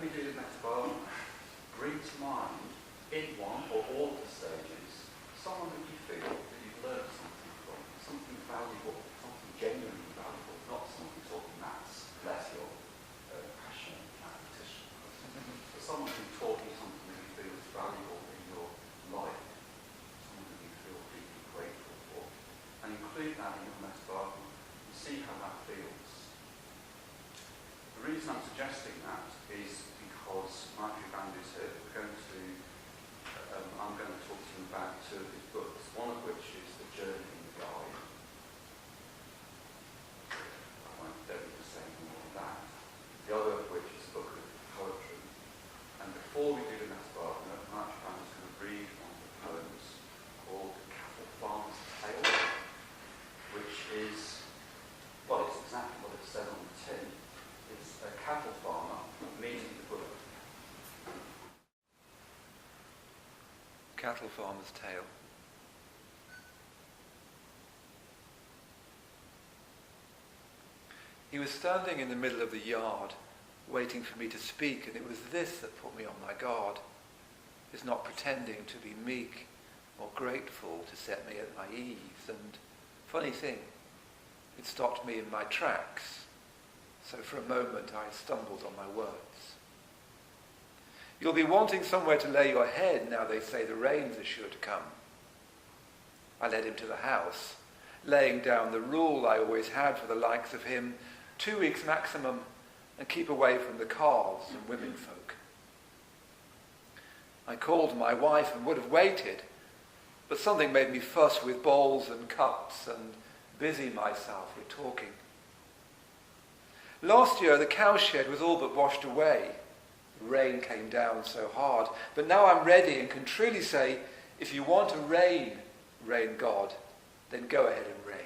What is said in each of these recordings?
we do the Maitreyabandhu, bring to mind, in one or all of the stages, someone that you feel that you've learned something from, something valuable, something genuinely valuable, not something talking maths, less your passionate mathematician, but someone who taught you something that you feel is valuable in your life, someone that you feel deeply grateful for, and include that in your Maitreyabandhu and see how that feels. The reason I'm suggesting that is because Maitreyabandhu is here. I'm going to talk to you about two of his books, one of which is The Journeying Guide. I won't don't need to say any more on that. The other of which is a book of poetry. And before we do the Maitreyabandhu, Maitreyabandhu is going to read one of the poems called The Cattle Farmer's Tale, which is, well, it's exactly what it says on the tin. It's a cattle farmer meeting the Buddha. Cattle Farmer's Tale. He was standing in the middle of the yard, waiting for me to speak, and it was this that put me on my guard, his not pretending to be meek or grateful to set me at my ease, and, funny thing, it stopped me in my tracks, so for a moment I stumbled on my words. You'll be wanting somewhere to lay your head now they say the rains are sure to come. I led him to the house, laying down the rule I always had for the likes of him, 2 weeks maximum, and keep away from the cars and women folk. I called my wife and would have waited, but something made me fuss with bowls and cups and busy myself with talking. Last year the cowshed was all but washed away. The rain came down so hard, but now I'm ready and can truly say, if you want to rain God, then go ahead and rain.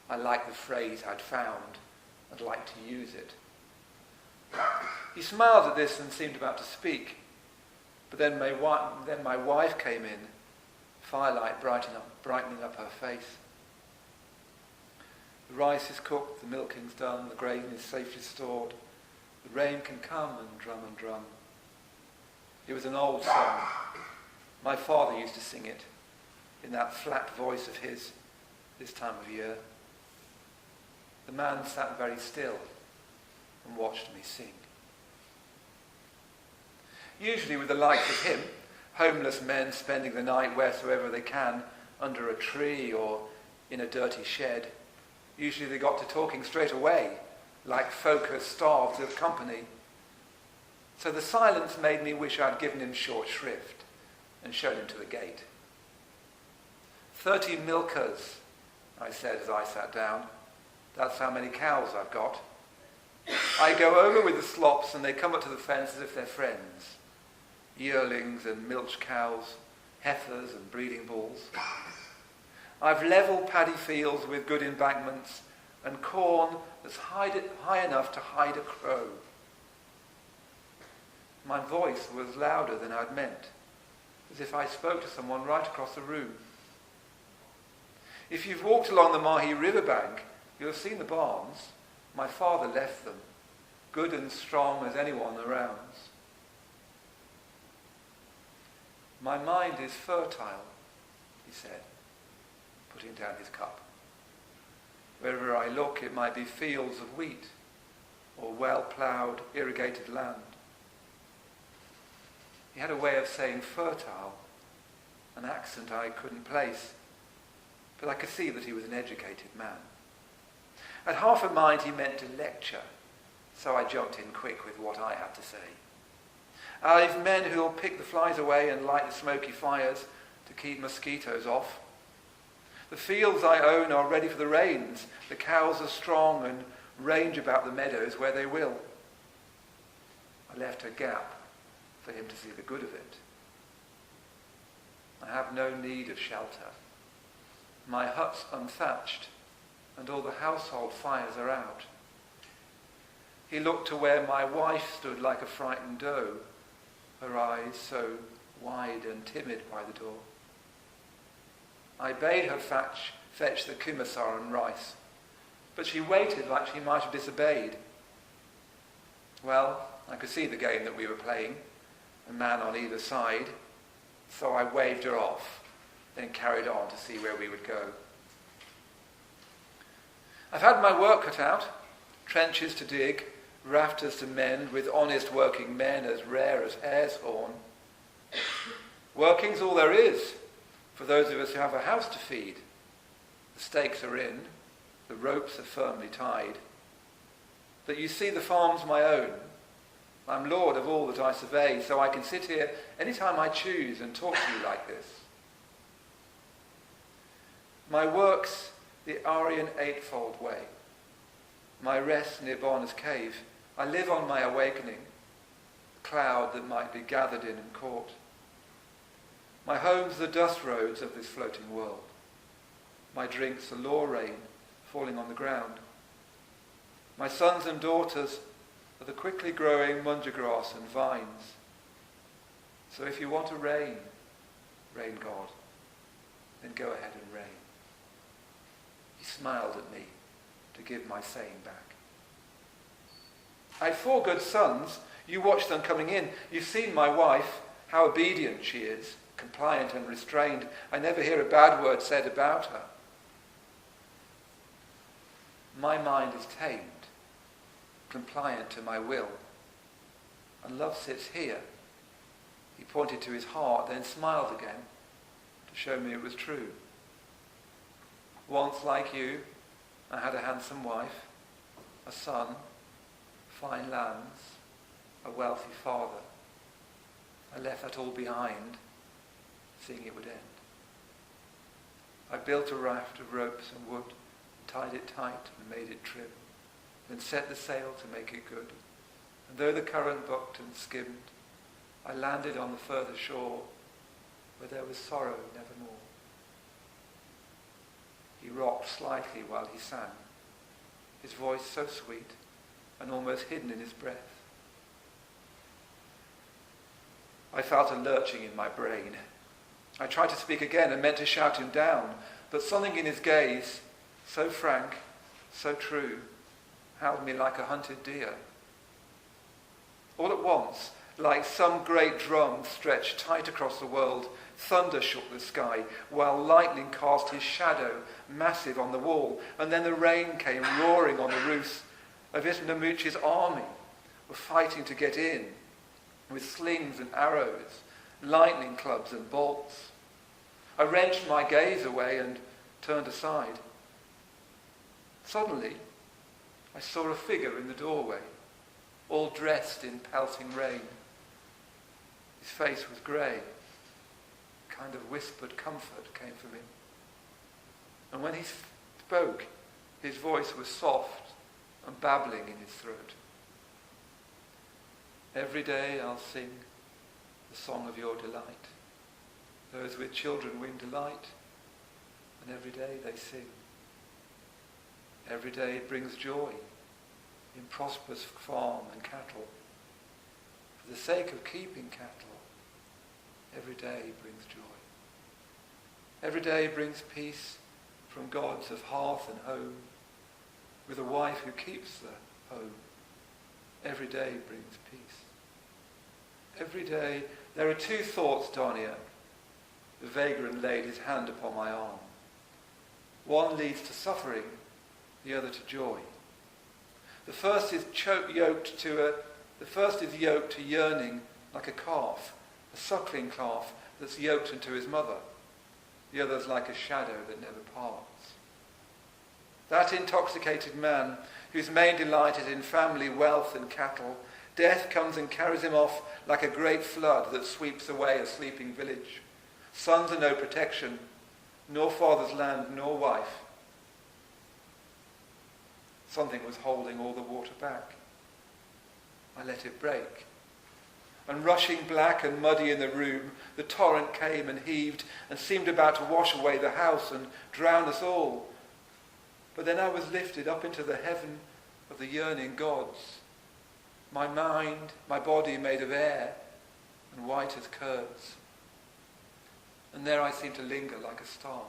I like the phrase I'd found and like to use it. He smiled at this and seemed about to speak, but then my wife came in, firelight brightening up her face. The rice is cooked, the milking's done, the grain is safely stored. The rain can come and drum and drum. It was an old song. My father used to sing it in that flat voice of his this time of year. The man sat very still and watched me sing. Usually with the likes of him, homeless men spending the night wheresoever they can, under a tree or in a dirty shed, usually they got to talking straight away, like folk who are starved of company. So the silence made me wish I'd given him short shrift and shown him to the gate. 30 milkers, I said as I sat down. That's how many cows I've got. I go over with the slops and they come up to the fence as if they're friends. Yearlings and milch cows, heifers and breeding bulls. I've levelled paddy fields with good embankments and corn that's high enough to hide a crow. My voice was louder than I'd meant, as if I spoke to someone right across the room. If you've walked along the Mahi riverbank, you'll have seen the barns. My father left them, good and strong as anyone around. My mind is fertile, he said, putting down his cup. Wherever I look, it might be fields of wheat or well-ploughed, irrigated land. He had a way of saying fertile, an accent I couldn't place, but I could see that he was an educated man. At half a mind he meant to lecture, so I jumped in quick with what I had to say. I've men who'll pick the flies away and light the smoky fires to keep mosquitoes off. The fields I own are ready for the rains. The cows are strong and range about the meadows where they will. I left a gap for him to see the good of it. I have no need of shelter. My hut's unthatched and all the household fires are out. He looked to where my wife stood like a frightened doe, her eyes so wide and timid by the door. I bade her fetch the kumasar and rice, but she waited like she might have disobeyed. Well, I could see the game that we were playing, a man on either side, so I waved her off, then carried on to see where we would go. I've had my work cut out, trenches to dig, rafters to mend, with honest working men as rare as hare's horn. Working's all there is for those of us who have a house to feed. The stakes are in, the ropes are firmly tied. But you see, the farm's my own. I'm lord of all that I survey, so I can sit here any time I choose and talk to you like this. My work's the Aryan eightfold way. My rest near Bonner's cave. I live on my awakening, a cloud that might be gathered in and caught. My home's the dust roads of this floating world. My drink's the law rain falling on the ground. My sons and daughters are the quickly growing munja grass and vines. So if you want to reign, rain God, then go ahead and reign. He smiled at me to give my saying back. I had 4 good sons. You watched them coming in. You've seen my wife, how obedient she is, compliant and restrained. I never hear a bad word said about her. My mind is tamed, compliant to my will. And love sits here. He pointed to his heart, then smiled again to show me it was true. Once, like you, I had a handsome wife, a son, fine lands, a wealthy father. I left that all behind, seeing it would end. I built a raft of ropes and wood, tied it tight and made it trim, then set the sail to make it good. And though the current bucked and skimmed, I landed on the further shore, where there was sorrow nevermore. He rocked slightly while he sang, his voice so sweet and almost hidden in his breath. I felt a lurching in my brain. I tried to speak again and meant to shout him down, but something in his gaze, so frank, so true, held me like a hunted deer. All at once, like some great drum stretched tight across the world, thunder shook the sky, while lightning cast his shadow massive on the wall, and then the rain came roaring on the roofs, as if Namuchi's army were fighting to get in, with slings and arrows, lightning clubs and bolts. I wrenched my gaze away and turned aside. Suddenly, I saw a figure in the doorway, all dressed in pelting rain. His face was grey. A kind of whispered comfort came from him. And when he spoke, his voice was soft and babbling in his throat. Every day I'll sing the song of your delight. Those with children win delight, and every day they sing. Every day it brings joy in prosperous farm and cattle. For the sake of keeping cattle, every day brings joy. Every day brings peace from gods of hearth and home, with a wife who keeps the home. Every day brings peace. Every day there are 2 thoughts, Donia. The vagrant laid his hand upon my arm. One leads to suffering, the other to joy. The first is yoked to yearning like a calf, a suckling calf that's yoked unto his mother. The other's like a shadow that never parts. That intoxicated man, whose main delight is in family, wealth and cattle, death comes and carries him off like a great flood that sweeps away a sleeping village. Sons are no protection, nor father's land, nor wife. Something was holding all the water back. I let it break. And rushing black and muddy in the room, the torrent came and heaved and seemed about to wash away the house and drown us all. But then I was lifted up into the heaven of the yearning gods. My mind, my body made of air and white as curds. And there I seemed to linger like a star.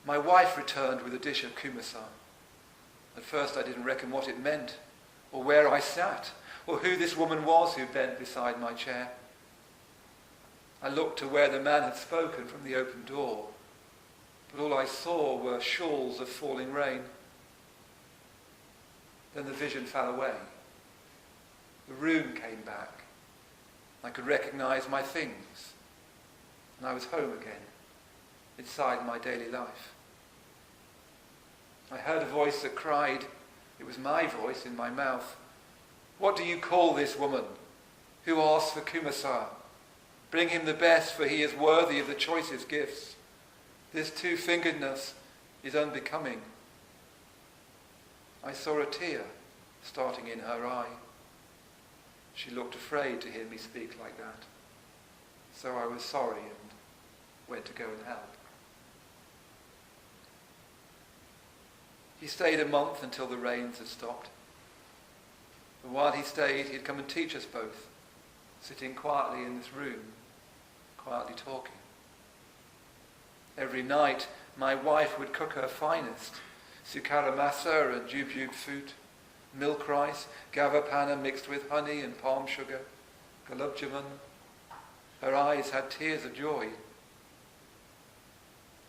My wife returned with a dish of kumasa. At first I didn't reckon what it meant, or where I sat, or who this woman was who bent beside my chair. I looked to where the man had spoken from the open door, but all I saw were shawls of falling rain. Then the vision fell away. The room came back. I could recognize my things, and I was home again, inside my daily life. I heard a voice that cried, it was my voice in my mouth, "What do you call this woman? Who asks for Kumasar? Bring him the best, for he is worthy of the choicest gifts. This two-fingeredness is unbecoming." I saw a tear starting in her eye. She looked afraid to hear me speak like that. So I was sorry and went to go and help. He stayed a month until the rains had stopped. And while he stayed, he'd come and teach us both, sitting quietly in this room, quietly talking. Every night, my wife would cook her finest, sukara masa and jub food, milk rice, gavapana mixed with honey and palm sugar, gulab jamun. Her eyes had tears of joy.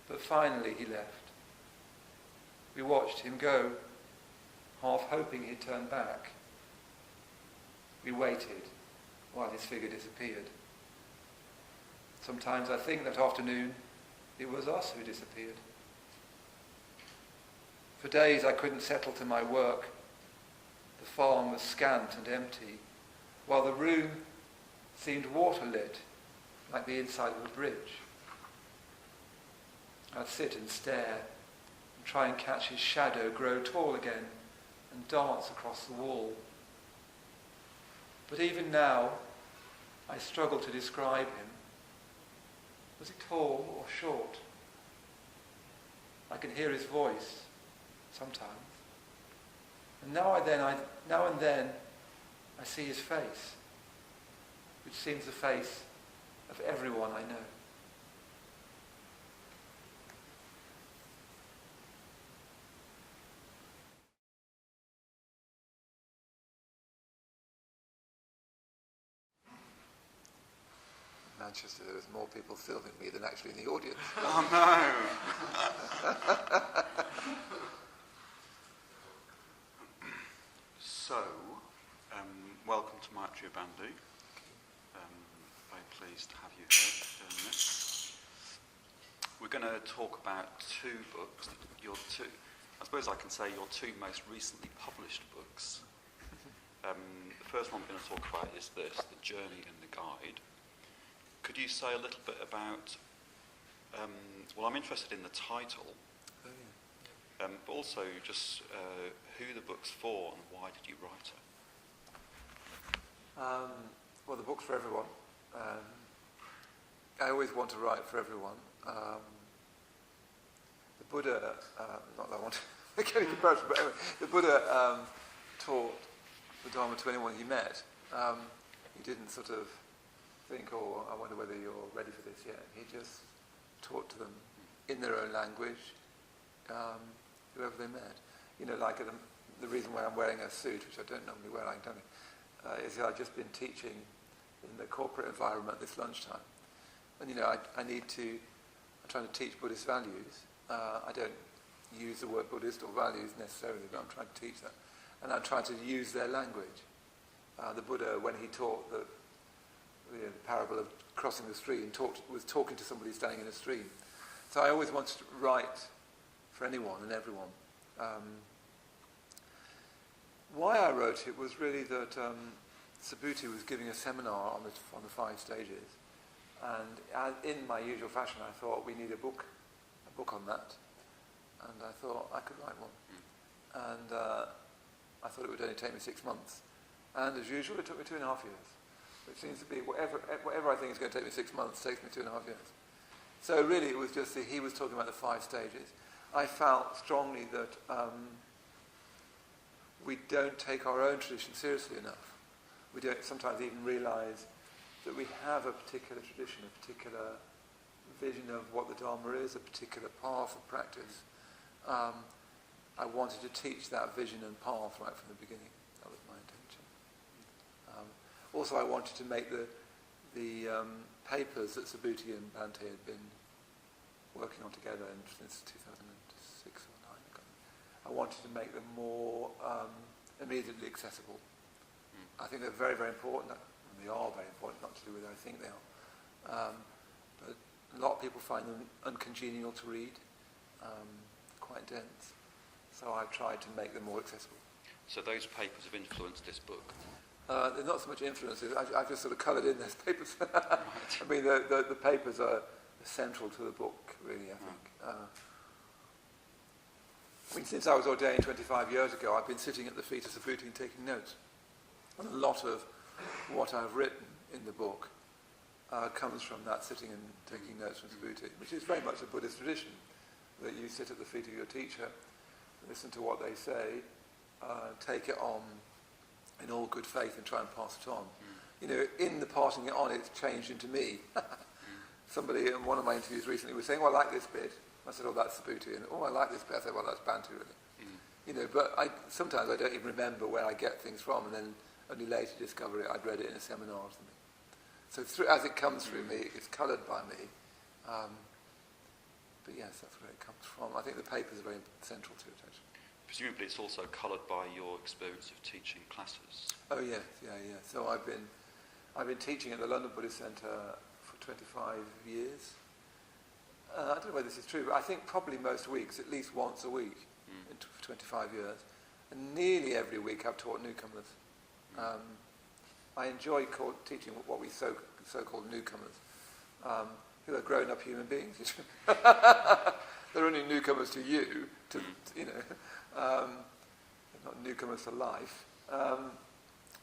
But finally he left. We watched him go, half hoping he'd turn back. We waited while his figure disappeared. Sometimes I think that afternoon it was us who disappeared. For days I couldn't settle to my work. The farm was scant and empty, while the room seemed water-lit, like the inside of a bridge. I'd sit and stare, and try and catch his shadow grow tall again and dance across the wall. But even now, I struggle to describe him. Was he tall or short? I can hear his voice sometimes. And now and then I see his face, which seems the face of everyone I know. Manchester, there was more people filming me than actually in the audience. Oh no! So, welcome to Maitreyabandhu. Very pleased to have you here doing this. We're going to talk about two books. I suppose I can say your two most recently published books. The first one we're going to talk about is this, The Journey and the Guide. Could you say a little bit about, I'm interested in the title, but also just who the book's for and why did you write it? Well, the book's for everyone. I always want to write for everyone. The Buddha, not that I want to get any comparison, but anyway, the Buddha taught the Dharma to anyone he met. He didn't sort of think, oh, I wonder whether you're ready for this yet. He just taught to them in their own language, whoever they met. You know, like the reason why I'm wearing a suit, which I don't normally wear, I can tell you, is that I've just been teaching in the corporate environment this lunchtime. And, you know, I'm trying to teach Buddhist values. I don't use the word Buddhist or values necessarily, but I'm trying to teach that. And I'm trying to use their language. The Buddha, when he taught the parable of crossing the stream, was talking to somebody standing in a stream. So I always wanted to write for anyone and everyone. Why I wrote it was really that Subhuti was giving a seminar on the 5 stages, and in my usual fashion I thought we need a book on that, and I thought I could write one, and I thought it would only take me 6 months, and as usual it took me 2.5 years. It seems to be whatever I think is going to take me 6 months takes me 2.5 years. So really it was just he was talking about the 5 stages. I felt strongly that we don't take our own tradition seriously enough. We don't sometimes even realise that we have a particular tradition, a particular vision of what the Dharma is, a particular path of practice. I wanted to teach that vision and path right from the beginning. That was my intention. Also, I wanted to make the papers that Subhuti and Bhante had been working on together since 2006 or 9. I wanted to make them more immediately accessible. I think they're very, very important. And they are very important, not to do with how I think they are. But a lot of people find them uncongenial to read, quite dense. So I've tried to make them more accessible. So those papers have influenced this book? They're not so much influences. I've just sort of coloured in those papers. I mean, the papers are central to the book, really, I think. I mean, since I was ordained 25 years ago, I've been sitting at the feet of Subhuti and taking notes. And a lot of what I've written in the book comes from that sitting and taking notes from Subhuti, which is very much a Buddhist tradition, that you sit at the feet of your teacher, listen to what they say, take it on in all good faith and try and pass it on. You know, in the passing it on, it's changed into me. Somebody in one of my interviews recently was saying, "Oh, I like this bit." I said, "Oh, that's Subhuti." And, "Oh, I like this bit." I said, "Well, that's Bhante, really." You know, but sometimes I don't even remember where I get things from, and then only later discover it. I'd read it in a seminar or something. So as it comes through me, it's coloured by me. But yes, that's where it comes from. I think the papers are very central to it, actually. Presumably it's also coloured by your experience of teaching classes. Oh yes, yeah. So I've been teaching at the London Buddhist Centre for 25 years. I don't know whether this is true, but I think probably most weeks, at least once a week, for 25 years. And nearly every week I've taught newcomers. I enjoy teaching what we so-called newcomers, who are grown-up human beings. They're only newcomers to you, they're not newcomers to life.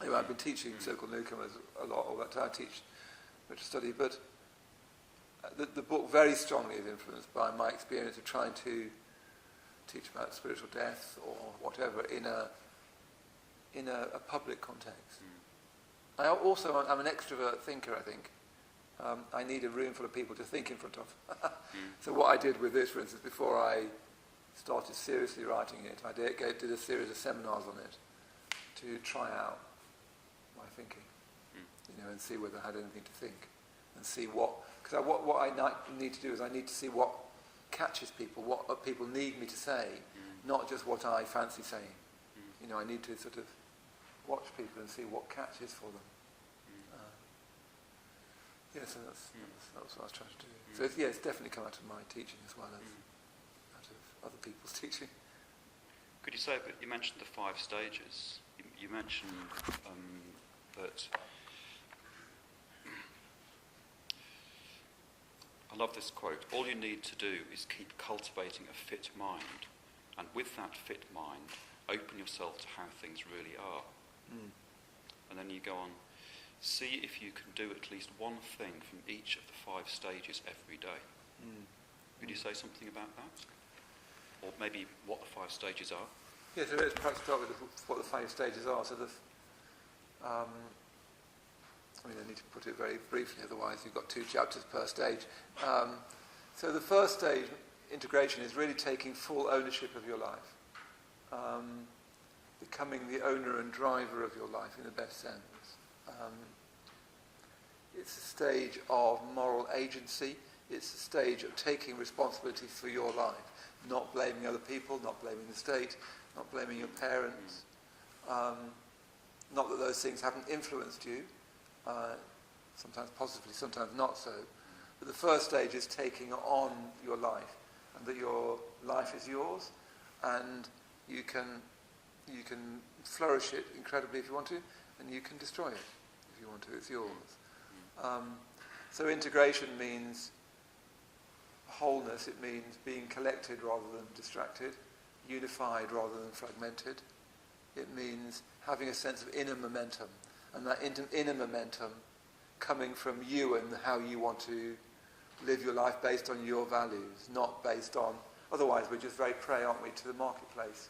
Anyway, I've been teaching so-called newcomers a lot all that time. I teach ritual study, but the book very strongly is influenced by my experience of trying to teach about spiritual death or whatever in a public context. I'm an extrovert thinker, I think. I need a room full of people to think in front of. So what I did with this, for instance, before I started seriously writing it, I did a series of seminars on it to try out my thinking, and see whether I had anything to think, and see what I need to do is I need to see what catches people, what people need me to say, not just what I fancy saying. I need to sort of watch people and see what catches for them. So that's what I was trying to do. So it's definitely come out of my teaching as well as out of other people's teaching. Could you say, but you mentioned the 5 stages. You mentioned that. I love this quote. All you need to do is keep cultivating a fit mind, and with that fit mind, open yourself to how things really are. And then you go on, see if you can do at least one thing from each of the 5 stages every day. Could you say something about that? Or maybe what the 5 stages are? Yes, so let's perhaps start with what the 5 stages are. So I need to put it very briefly, otherwise you've got 2 chapters per stage. So the first stage, integration, is really taking full ownership of your life. Becoming the owner and driver of your life in the best sense. It's a stage of moral agency. It's a stage of taking responsibility for your life, not blaming other people, not blaming the state, not blaming your parents. Not that those things haven't influenced you, sometimes positively, sometimes not so. But the first stage is taking on your life, and that your life is yours, and you can flourish it incredibly if you want to, and you can destroy it if you want to. It's yours. So integration means wholeness. It means being collected rather than distracted, unified rather than fragmented. It means having a sense of inner momentum, and that inner momentum coming from you and how you want to live your life based on your values, not based on... Otherwise we're just very prey, aren't we, to the marketplace.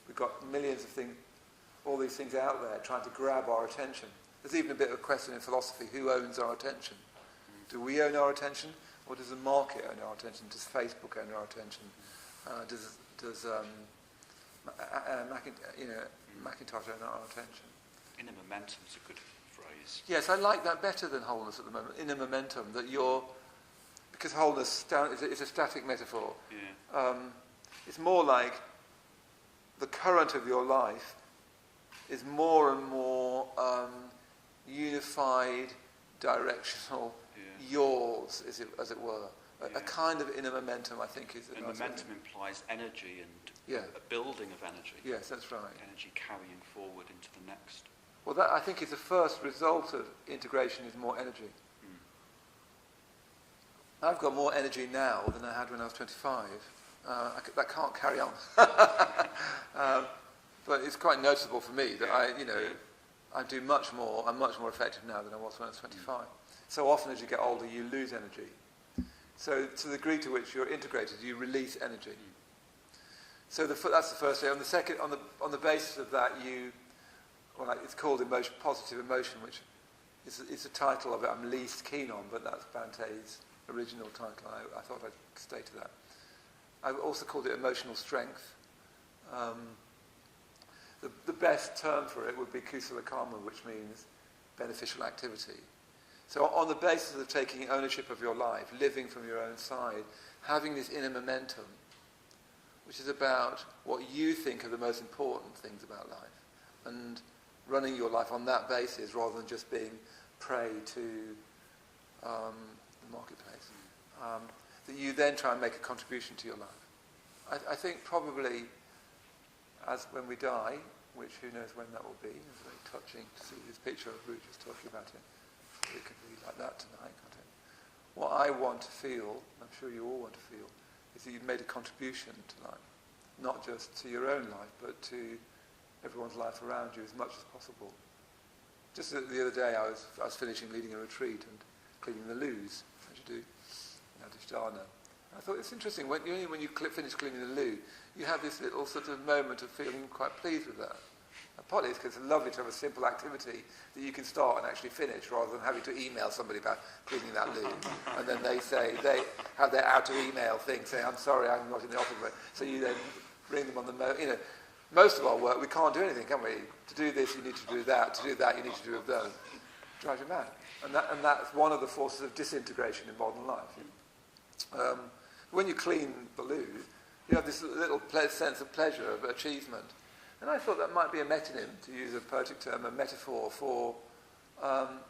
We've got millions of things, all these things out there trying to grab our attention. There's even a bit of a question in philosophy, who owns our attention? Do we own our attention, or does the market own our attention? Does Facebook own our attention? Does McIntyre and our attention. Inner momentum is a good phrase. Yes, I like that better than wholeness at the moment. Inner momentum, because wholeness is a static metaphor. Yeah. It's more like the current of your life is more and more unified, directional, yours, as it were. A kind of inner momentum, I think, is... And momentum implies energy and a building of energy. Yes, that's right. Energy carrying forward into the next. Well, that, I think, is the first result of integration, is more energy. I've got more energy now than I had when I was 25. That can't carry on. But it's quite noticeable for me that I do much more. I'm much more effective now than I was when I was 25. So often as you get older, you lose energy. So to the degree to which you're integrated, you release energy. So that's the first thing. On the second, on the basis of that, it's called positive emotion, which is the title of it I'm least keen on, but that's Bante's original title. I thought I'd stay to that. I've also called it emotional strength. The best term for it would be kusala karma, which means beneficial activity. So on the basis of taking ownership of your life, living from your own side, having this inner momentum, which is about what you think are the most important things about life, and running your life on that basis rather than just being prey to the marketplace, that you then try and make a contribution to your life. I think probably as when we die, which who knows when that will be, it's very touching to see this picture of Ruth just talking about it. It can be like that tonight, can't it? What I want to feel, I'm sure you all want to feel, is that you've made a contribution to life. Not just to your own life, but to everyone's life around you as much as possible. Just the other day I was finishing leading a retreat and cleaning the loos, as you do in Adhisthana. I thought it's interesting, when you finish cleaning the loo, you have this little sort of moment of feeling quite pleased with that. And partly it's because it's lovely to have a simple activity that you can start and actually finish, rather than having to email somebody about cleaning that loo. And then they have their out of email thing saying, I'm sorry, I'm not in the office. So you then ring them on the most of our work, we can't do anything, can we? To do this, you need to do that. To do that, you need to do that. It drives you mad. And that's one of the forces of disintegration in modern life. When you clean the loo, you have this little sense of pleasure, of achievement. And I thought that might be a metonym, to use a poetic term, a metaphor for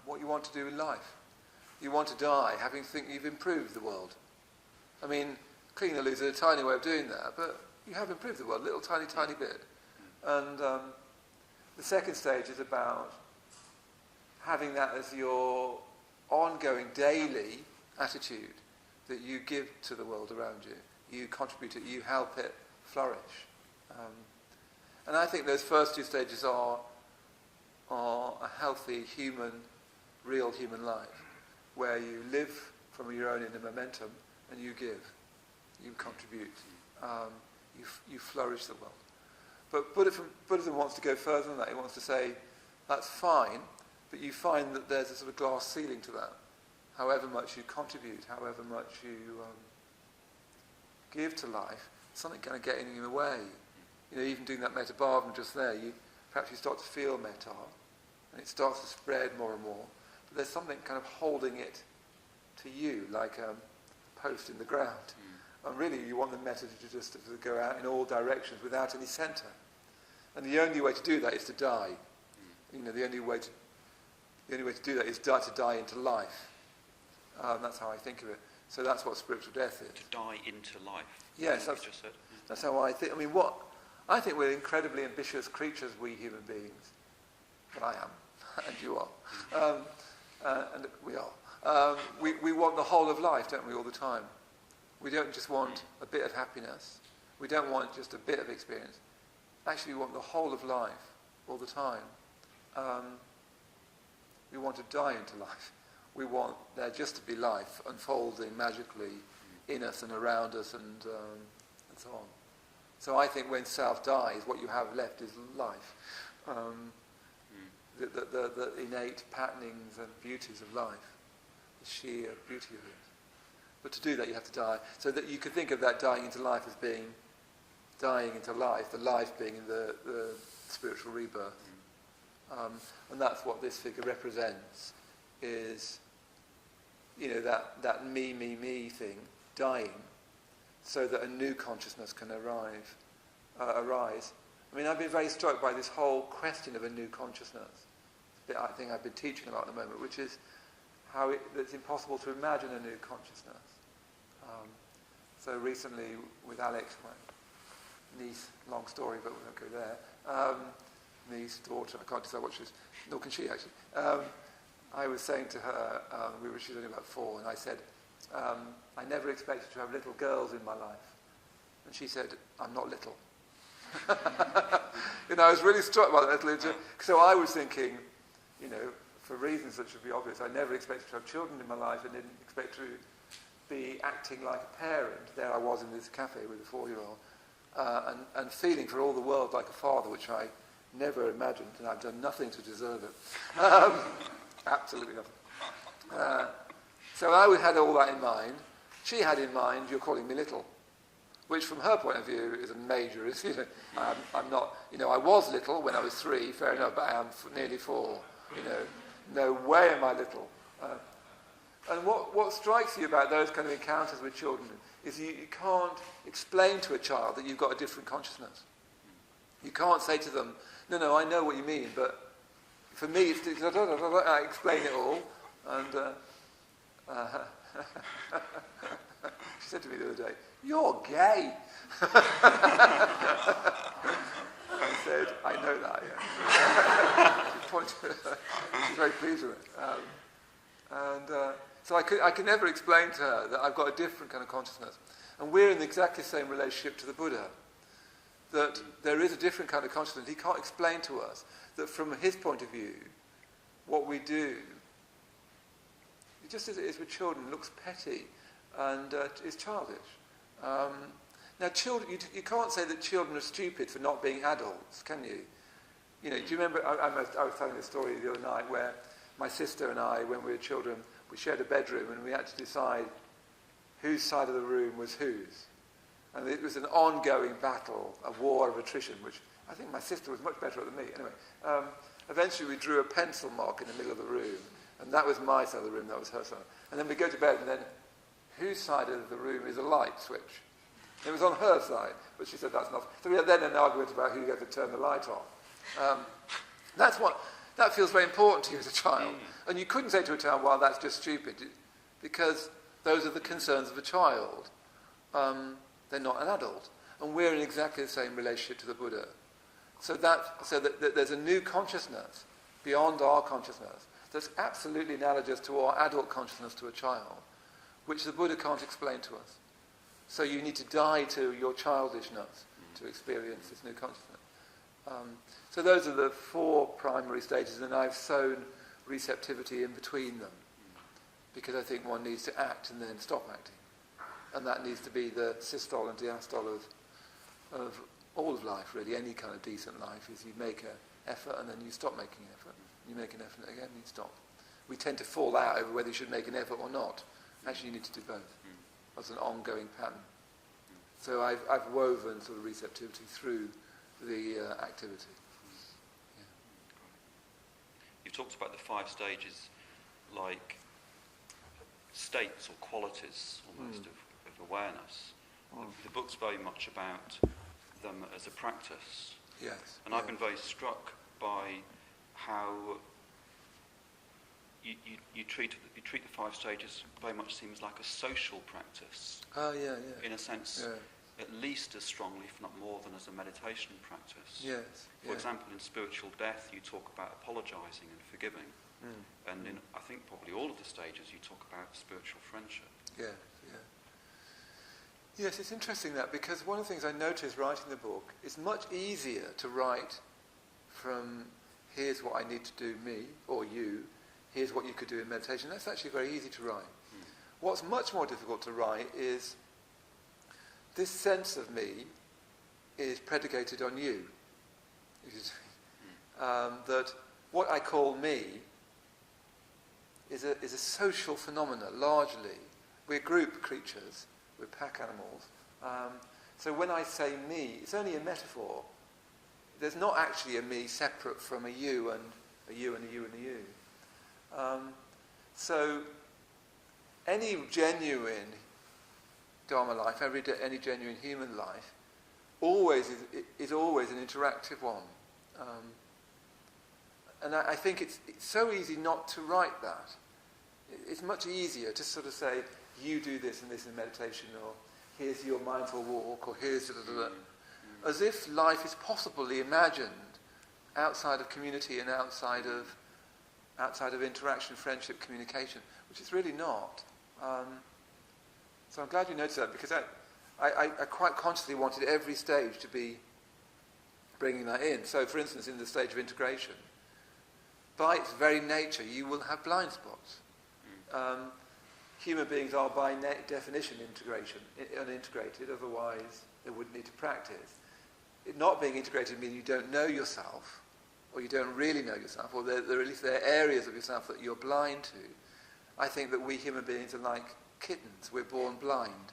what you want to do in life. You want to die having think you've improved the world. I mean, cleaning the loo is a tiny way of doing that, but you have improved the world, a little tiny, tiny bit. And the second stage is about having that as your ongoing, daily attitude that you give to the world around you. You contribute it, you help it flourish. And I think those first two stages are a healthy human, real human life, where you live from your own inner momentum and you give, you contribute, you flourish the world. But Buddhism wants to go further than that. It wants to say, that's fine, but you find that there's a sort of glass ceiling to that. However much you contribute, however much you give to life, something kind of getting in the way. Even doing that Maitreyabandhu just there, perhaps you start to feel metta, and it starts to spread more and more. But there's something kind of holding it to you, like a post in the ground. And really, you want the metta to just to go out in all directions without any centre. And the only way to do that is to die. The only way to do that is to die into life. That's how I think of it. So that's what spiritual death is. To die into life. Yes, that's how I think. I mean, I think we're incredibly ambitious creatures, we human beings. But I am, and you are. And we are. We want the whole of life, don't we, all the time? We don't just want a bit of happiness. We don't want just a bit of experience. Actually, we want the whole of life, all the time. We want to die into life. We want there just to be life unfolding magically in us and around us and so on. So I think when self dies, what you have left is life. The innate patternings and beauties of life, the sheer beauty of it. But to do that, you have to die. So that you could think of that dying into life as being dying into life, the life being in the spiritual rebirth. And that's what this figure represents, is, that me thing dying, so that a new consciousness can arise. I mean, I've been very struck by this whole question of a new consciousness. I think I've been teaching a lot at the moment, which is how it's impossible to imagine a new consciousness. So recently with Alex, my niece, long story, but we won't go there, niece, daughter, I can't decide what she is, nor can she actually. I was saying to her, she was only about 4, and I said, I never expected to have little girls in my life. And she said, I'm not little. I was really struck by that. So I was thinking, for reasons that should be obvious, I never expected to have children in my life and didn't expect to be acting like a parent. There I was in this cafe with a 4-year-old, and feeling for all the world like a father, which I never imagined, and I've done nothing to deserve it. Absolutely nothing. So I had all that in mind. She had in mind, you're calling me little, which from her point of view is a major issue. I'm not, I was little when I was 3, fair enough, but I am nearly 4. No way am I little. And what strikes you about those kind of encounters with children is you can't explain to a child that you've got a different consciousness. You can't say to them, no, I know what you mean, but for me, it's I explain it all. And she said to me the other day, "You're gay." I said, "I know that, yeah." She's very pleased with it. So I could never explain to her that I've got a different kind of consciousness. And we're in exactly the same relationship to the Buddha. That there is a different kind of consciousness. He can't explain to us that from his point of view, what we do, just as it is with children, looks petty and is childish. Now, children, you can't say that children are stupid for not being adults, can you? Do you remember, I was telling this story the other night where my sister and I, when we were children, we shared a bedroom and we had to decide whose side of the room was whose. And it was an ongoing battle, a war of attrition, which I think my sister was much better at than me. Anyway, eventually we drew a pencil mark in the middle of the room, and that was my side of the room, that was her side. And then we go to bed, and then whose side of the room is a light switch? It was on her side, but she said that's not. So we had then an argument about who had to turn the light on. That feels very important to you as a child. And you couldn't say to a child, well, that's just stupid, because those are the concerns of a child. They're not an adult. And we're in exactly the same relationship to the Buddha. So that there's a new consciousness beyond our consciousness that's absolutely analogous to our adult consciousness to a child, which the Buddha can't explain to us. So you need to die to your childishness to experience this new consciousness. So those are the 4 primary stages, and I've sown receptivity in between them, because I think one needs to act and then stop acting. And that needs to be the systole and diastole of all of life, really. Any kind of decent life is you make an effort and then you stop making an effort. You make an effort again and you stop. We tend to fall out over whether you should make an effort or not. Actually, you need to do both. That's an ongoing pattern. So I've woven sort of receptivity through the activity. Yeah. You've talked about the 5 stages like states or qualities almost of awareness. The book's very much about them as a practice. Yes. And I've been very struck by how you treat the 5 stages very much seems like a social practice. Oh, yeah. In a sense, at least as strongly, if not more, than as a meditation practice. Yes. For example, in spiritual death, you talk about apologizing and forgiving. And in, I think, probably all of the stages, you talk about spiritual friendship. Yes, it's interesting that, because one of the things I noticed writing the book, it's much easier to write from here's what I need to do, me, or you, here's what you could do in meditation. That's actually very easy to write. What's much more difficult to write is this sense of me is predicated on you. That what I call me is a social phenomena, largely. We're group creatures, we're pack animals. So when I say me, it's only a metaphor. There's not actually a me separate from a you and a you and a you and a you. So any genuine Dharma life, any genuine human life, is always an interactive one. And I think it's so easy not to write that. It's much easier to sort of say, you do this and this in meditation, or here's your mindful walk, or here's as if life is possibly imagined outside of community and outside of interaction, friendship, communication, which it's really not. So I'm glad you noticed that, because I quite consciously wanted every stage to be bringing that in. So, for instance, in the stage of integration, by its very nature, you will have blind spots. Human beings are by definition unintegrated, otherwise they wouldn't need to practice. It not being integrated means you don't know yourself, or you don't really know yourself, or at least there are areas of yourself that you're blind to. I think that we human beings are like kittens. We're born blind,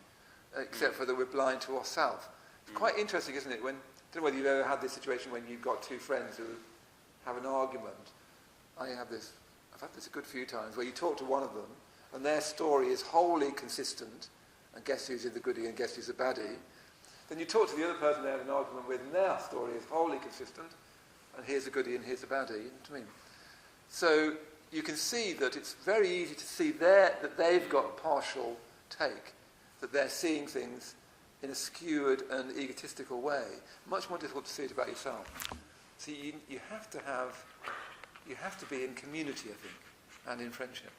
except for that we're blind to ourselves. It's quite interesting, isn't it? I don't know whether you've ever had this situation when you've got two friends who have an argument. I've had this a good few times, where you talk to one of them, and their story is wholly consistent, and guess who's in the goodie and guess who's the baddie. Then you talk to the other person they had an argument with, and their story is wholly consistent, and here's the goodie and here's the baddie. You know what I mean? So you can see that it's very easy to see that they've got a partial take, that they're seeing things in a skewed and egotistical way. Much more difficult to see it about yourself. So you have to be in community, I think, and in friendship.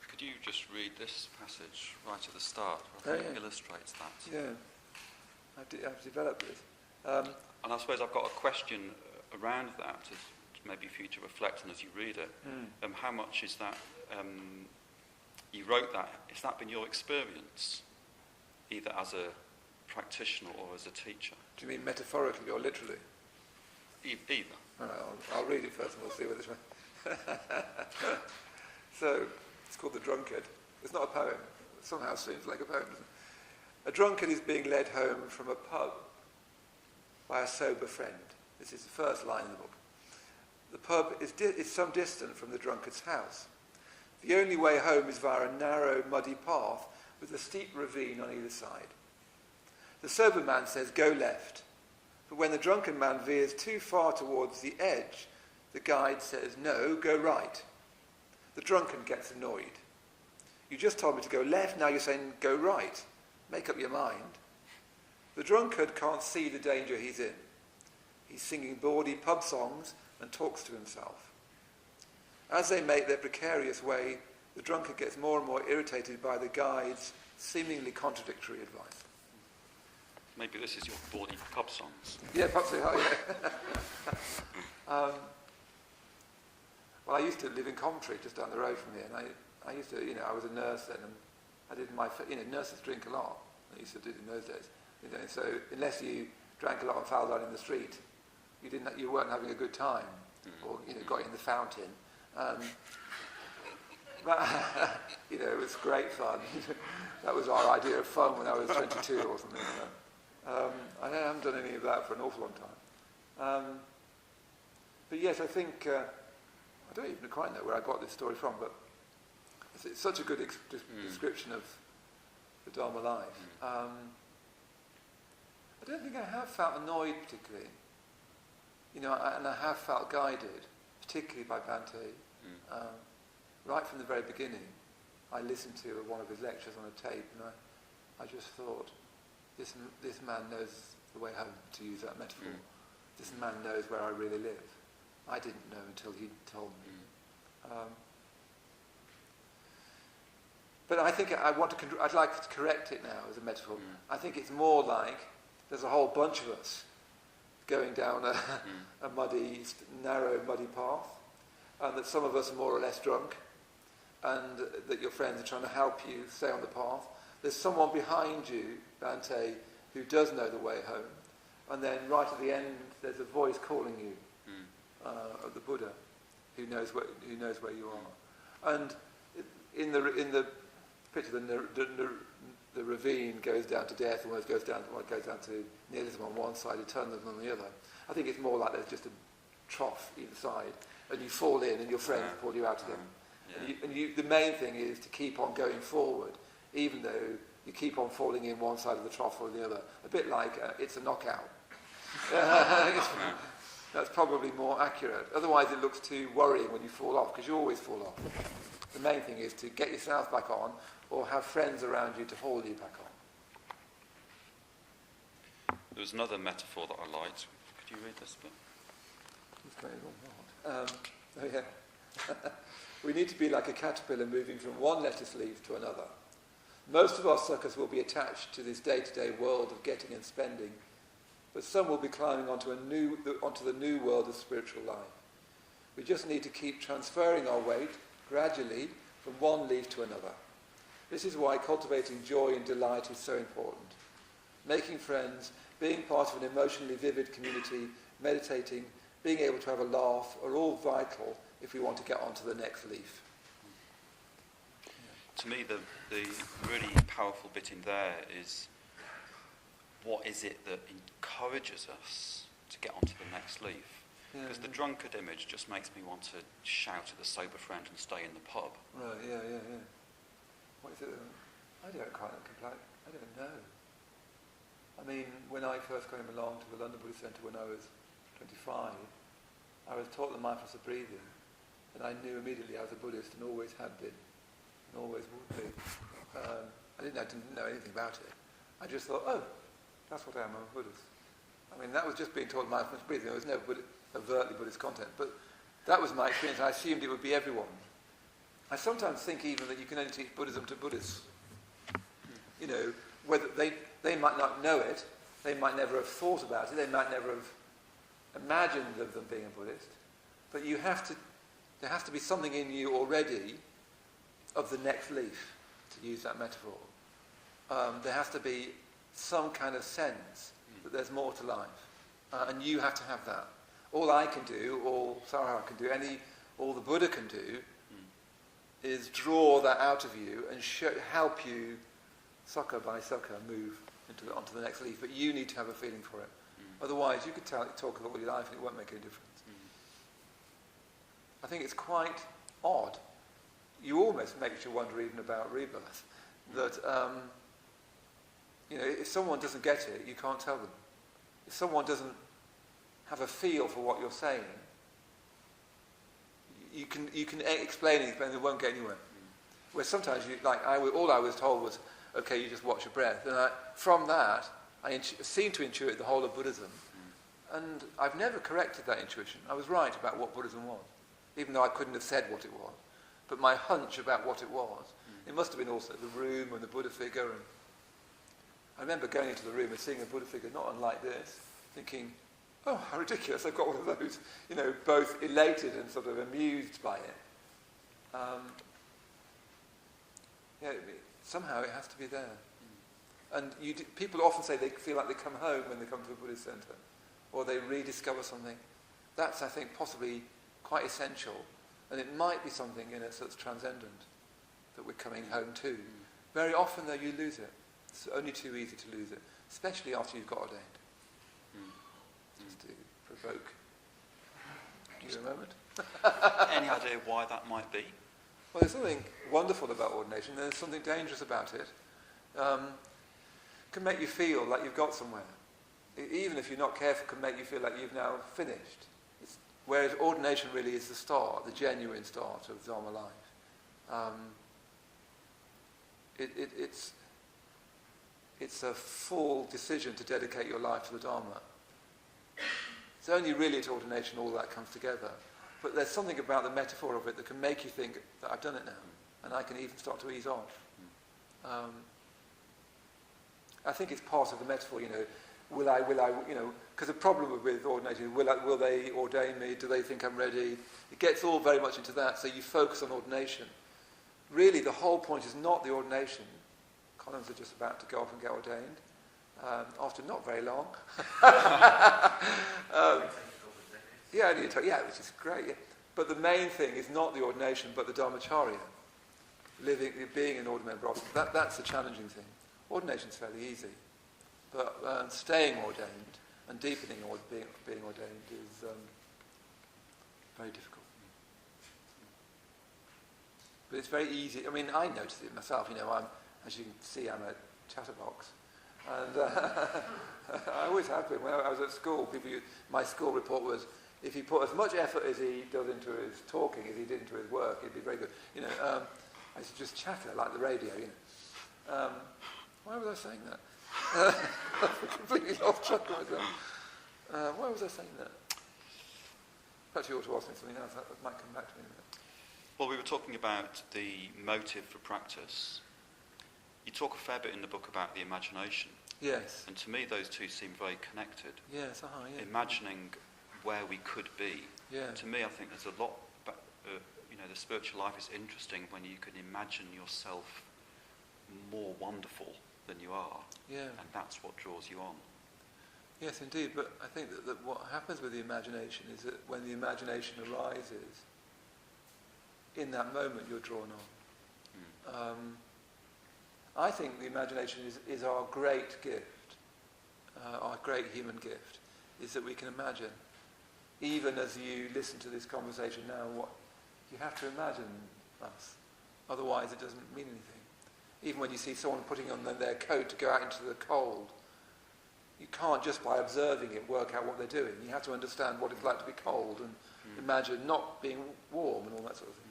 Could you just read this passage right at the start? I think it illustrates that. Yeah, I've developed this. And I suppose I've got a question around that, maybe for you to reflect on as you read it. How much is that, you wrote that, has that been your experience, either as a practitioner or as a teacher? Do you mean metaphorically or literally? Either. All right, I'll read it first and we'll see whether it's right. So, it's called The Drunkard. It's not a poem. It somehow seems like a poem, doesn't it? A drunkard is being led home from a pub by a sober friend. This is the first line in the book. The pub is some distance from the drunkard's house. The only way home is via a narrow, muddy path with a steep ravine on either side. The sober man says, "Go left." But when the drunken man veers too far towards the edge, the guide says, "No, go right." The drunken gets annoyed. "You just told me to go left, now you're saying go right. Make up your mind." The drunkard can't see the danger he's in. He's singing bawdy pub songs and talks to himself. As they make their precarious way, the drunkard gets more and more irritated by the guide's seemingly contradictory advice. Maybe this is your bawdy pub songs. Yeah, pub songs, yeah. Well, I used to live in Coventry, just down the road from here, and I used to, I was a nurse then, and I did nurses drink a lot. I used to do it in those days. So unless you drank a lot and fouled out in the street, you weren't having a good time, or got in the fountain. But it was great fun. That was our idea of fun when I was 22 or something like that. I haven't done any of that for an awful long time. But yes, I think I don't even quite know where I got this story from, but it's such a good description of the Dharma life. I don't think I have felt annoyed particularly. And I have felt guided, particularly by Bhante. Right from the very beginning, I listened to one of his lectures on a tape, and I just thought, this man knows the way home, to use that metaphor. This man knows where I really live. I didn't know until he told me. But I think I'd like to correct it now as a metaphor. I think it's more like there's a whole bunch of us going down a narrow, muddy path, and that some of us are more or less drunk, and that your friends are trying to help you stay on the path. There's someone behind you, Bhante, who does know the way home, and then right at the end there's a voice calling you, of the Buddha, who knows where you are. And in the picture, the the ravine goes down to death, and one goes down to nihilism on one side, eternalism on the other. I think it's more like there's just a trough either side, and you fall in, and your friends pull you out again. The main thing is to keep on going forward, even though you keep on falling in one side of the trough or the other. A bit like it's a knockout. That's probably more accurate. Otherwise it looks too worrying when you fall off, because you always fall off. The main thing is to get yourself back on, or have friends around you to hold you back on. There was another metaphor that I liked. Could you read this bit? What's going on? Oh yeah. We need to be like a caterpillar moving from one lettuce leaf to another. Most of our suckers will be attached to this day-to-day world of getting and spending, but some will be climbing onto the new world of spiritual life. We just need to keep transferring our weight gradually from one leaf to another. This is why cultivating joy and delight is so important. Making friends, being part of an emotionally vivid community, meditating, being able to have a laugh are all vital if we want to get onto the next leaf. To me, the really powerful bit in there is, what is it that encourages us to get onto the next leaf? Because the drunkard image just makes me want to shout at the sober friend and stay in the pub. Right, yeah. What is it? I don't know. I mean, when I first came along to the London Buddhist Centre when I was 25, I was taught the mindfulness of breathing, and I knew immediately I was a Buddhist and always had been, and always would be. I didn't know anything about it. I just thought, oh, that's what I am, I'm a Buddhist. I mean, that was just being taught mindfulness of breathing. There was no overtly Buddhist content, but that was my experience. I assumed it would be everyone. I sometimes think even that you can only teach Buddhism to Buddhists. You know, whether they might not know it, they might never have thought about it, they might never have imagined of them being a Buddhist, but there has to be something in you already of the next leaf, to use that metaphor. There has to be some kind of sense that there's more to life, and you have to have that. All I can do, all Saraha can do, all the Buddha can do, is draw that out of you and help you, sucker by sucker, move onto the next leaf. But you need to have a feeling for it. Otherwise, you could talk all your life and it won't make any difference. I think it's quite odd. You almost makes you wonder even about rebirth. That if someone doesn't get it, you can't tell them. If someone doesn't have a feel for what you're saying, you can explain it, but they won't get anywhere. Where sometimes all I was told was, okay, you just watch your breath, and from that I seem to intuit the whole of Buddhism, and I've never corrected that intuition. I was right about what Buddhism was, even though I couldn't have said what it was. But my hunch about what it was, it must have been also the room and the Buddha figure. And I remember going into the room and seeing a Buddha figure not unlike this, thinking, oh, how ridiculous, I've got one of those, both elated and sort of amused by it. Somehow it has to be there. And people often say they feel like they come home when they come to a Buddhist centre, or they rediscover something. That's, I think, possibly quite essential, and it might be something in us that's transcendent, that we're coming home to. Very often, though, you lose it. It's only too easy to lose it, especially after you've got ordained. Just to provoke you a moment. Any idea why that might be? Well, there's something wonderful about ordination. There's something dangerous about it. Can make you feel like you've got somewhere. Even if you're not careful, can make you feel like you've now finished. Whereas ordination really is the start, the genuine start of Dharma life. It's a full decision to dedicate your life to the Dharma. It's only really at ordination all that comes together. But there's something about the metaphor of it that can make you think that I've done it now, and I can even start to ease off. I think it's part of the metaphor, will I, because the problem with ordination, will they ordain me? Do they think I'm ready? It gets all very much into that, so you focus on ordination. Really, the whole point is not the ordination. Columns are just about to go off and get ordained, after not very long. Which is great. Yeah. But the main thing is not the ordination, but the Dharmacharya, being an ordinary member. That's the challenging thing. Ordination's fairly easy, but staying ordained and deepening or being ordained is very difficult. But it's very easy. I mean, I notice it myself. As you can see, I'm a chatterbox. And I always have been. When I was at school, my school report was, if he put as much effort as he does into his talking as he did into his work, he'd be very good. I used to just chatter like the radio. Why was I saying that? I completely lost track of myself. Why was I saying that? Perhaps you ought to ask me something else. That might come back to me in a minute. Well, we were talking about the motive for practice. You talk a fair bit in the book about the imagination. Yes. And to me, those two seem very connected. Yes, yeah. Imagining where we could be. Yeah. To me, I think there's a lot, the spiritual life is interesting when you can imagine yourself more wonderful than you are. Yeah. And that's what draws you on. Yes, indeed. But I think that what happens with the imagination is that when the imagination arises, in that moment you're drawn on. I think the imagination is our great gift, our great human gift, is that we can imagine. Even as you listen to this conversation now, what you have to imagine us. Otherwise it doesn't mean anything. Even when you see someone putting on their coat to go out into the cold, you can't just by observing it work out what they're doing. You have to understand what it's like to be cold and imagine not being warm and all that sort of thing.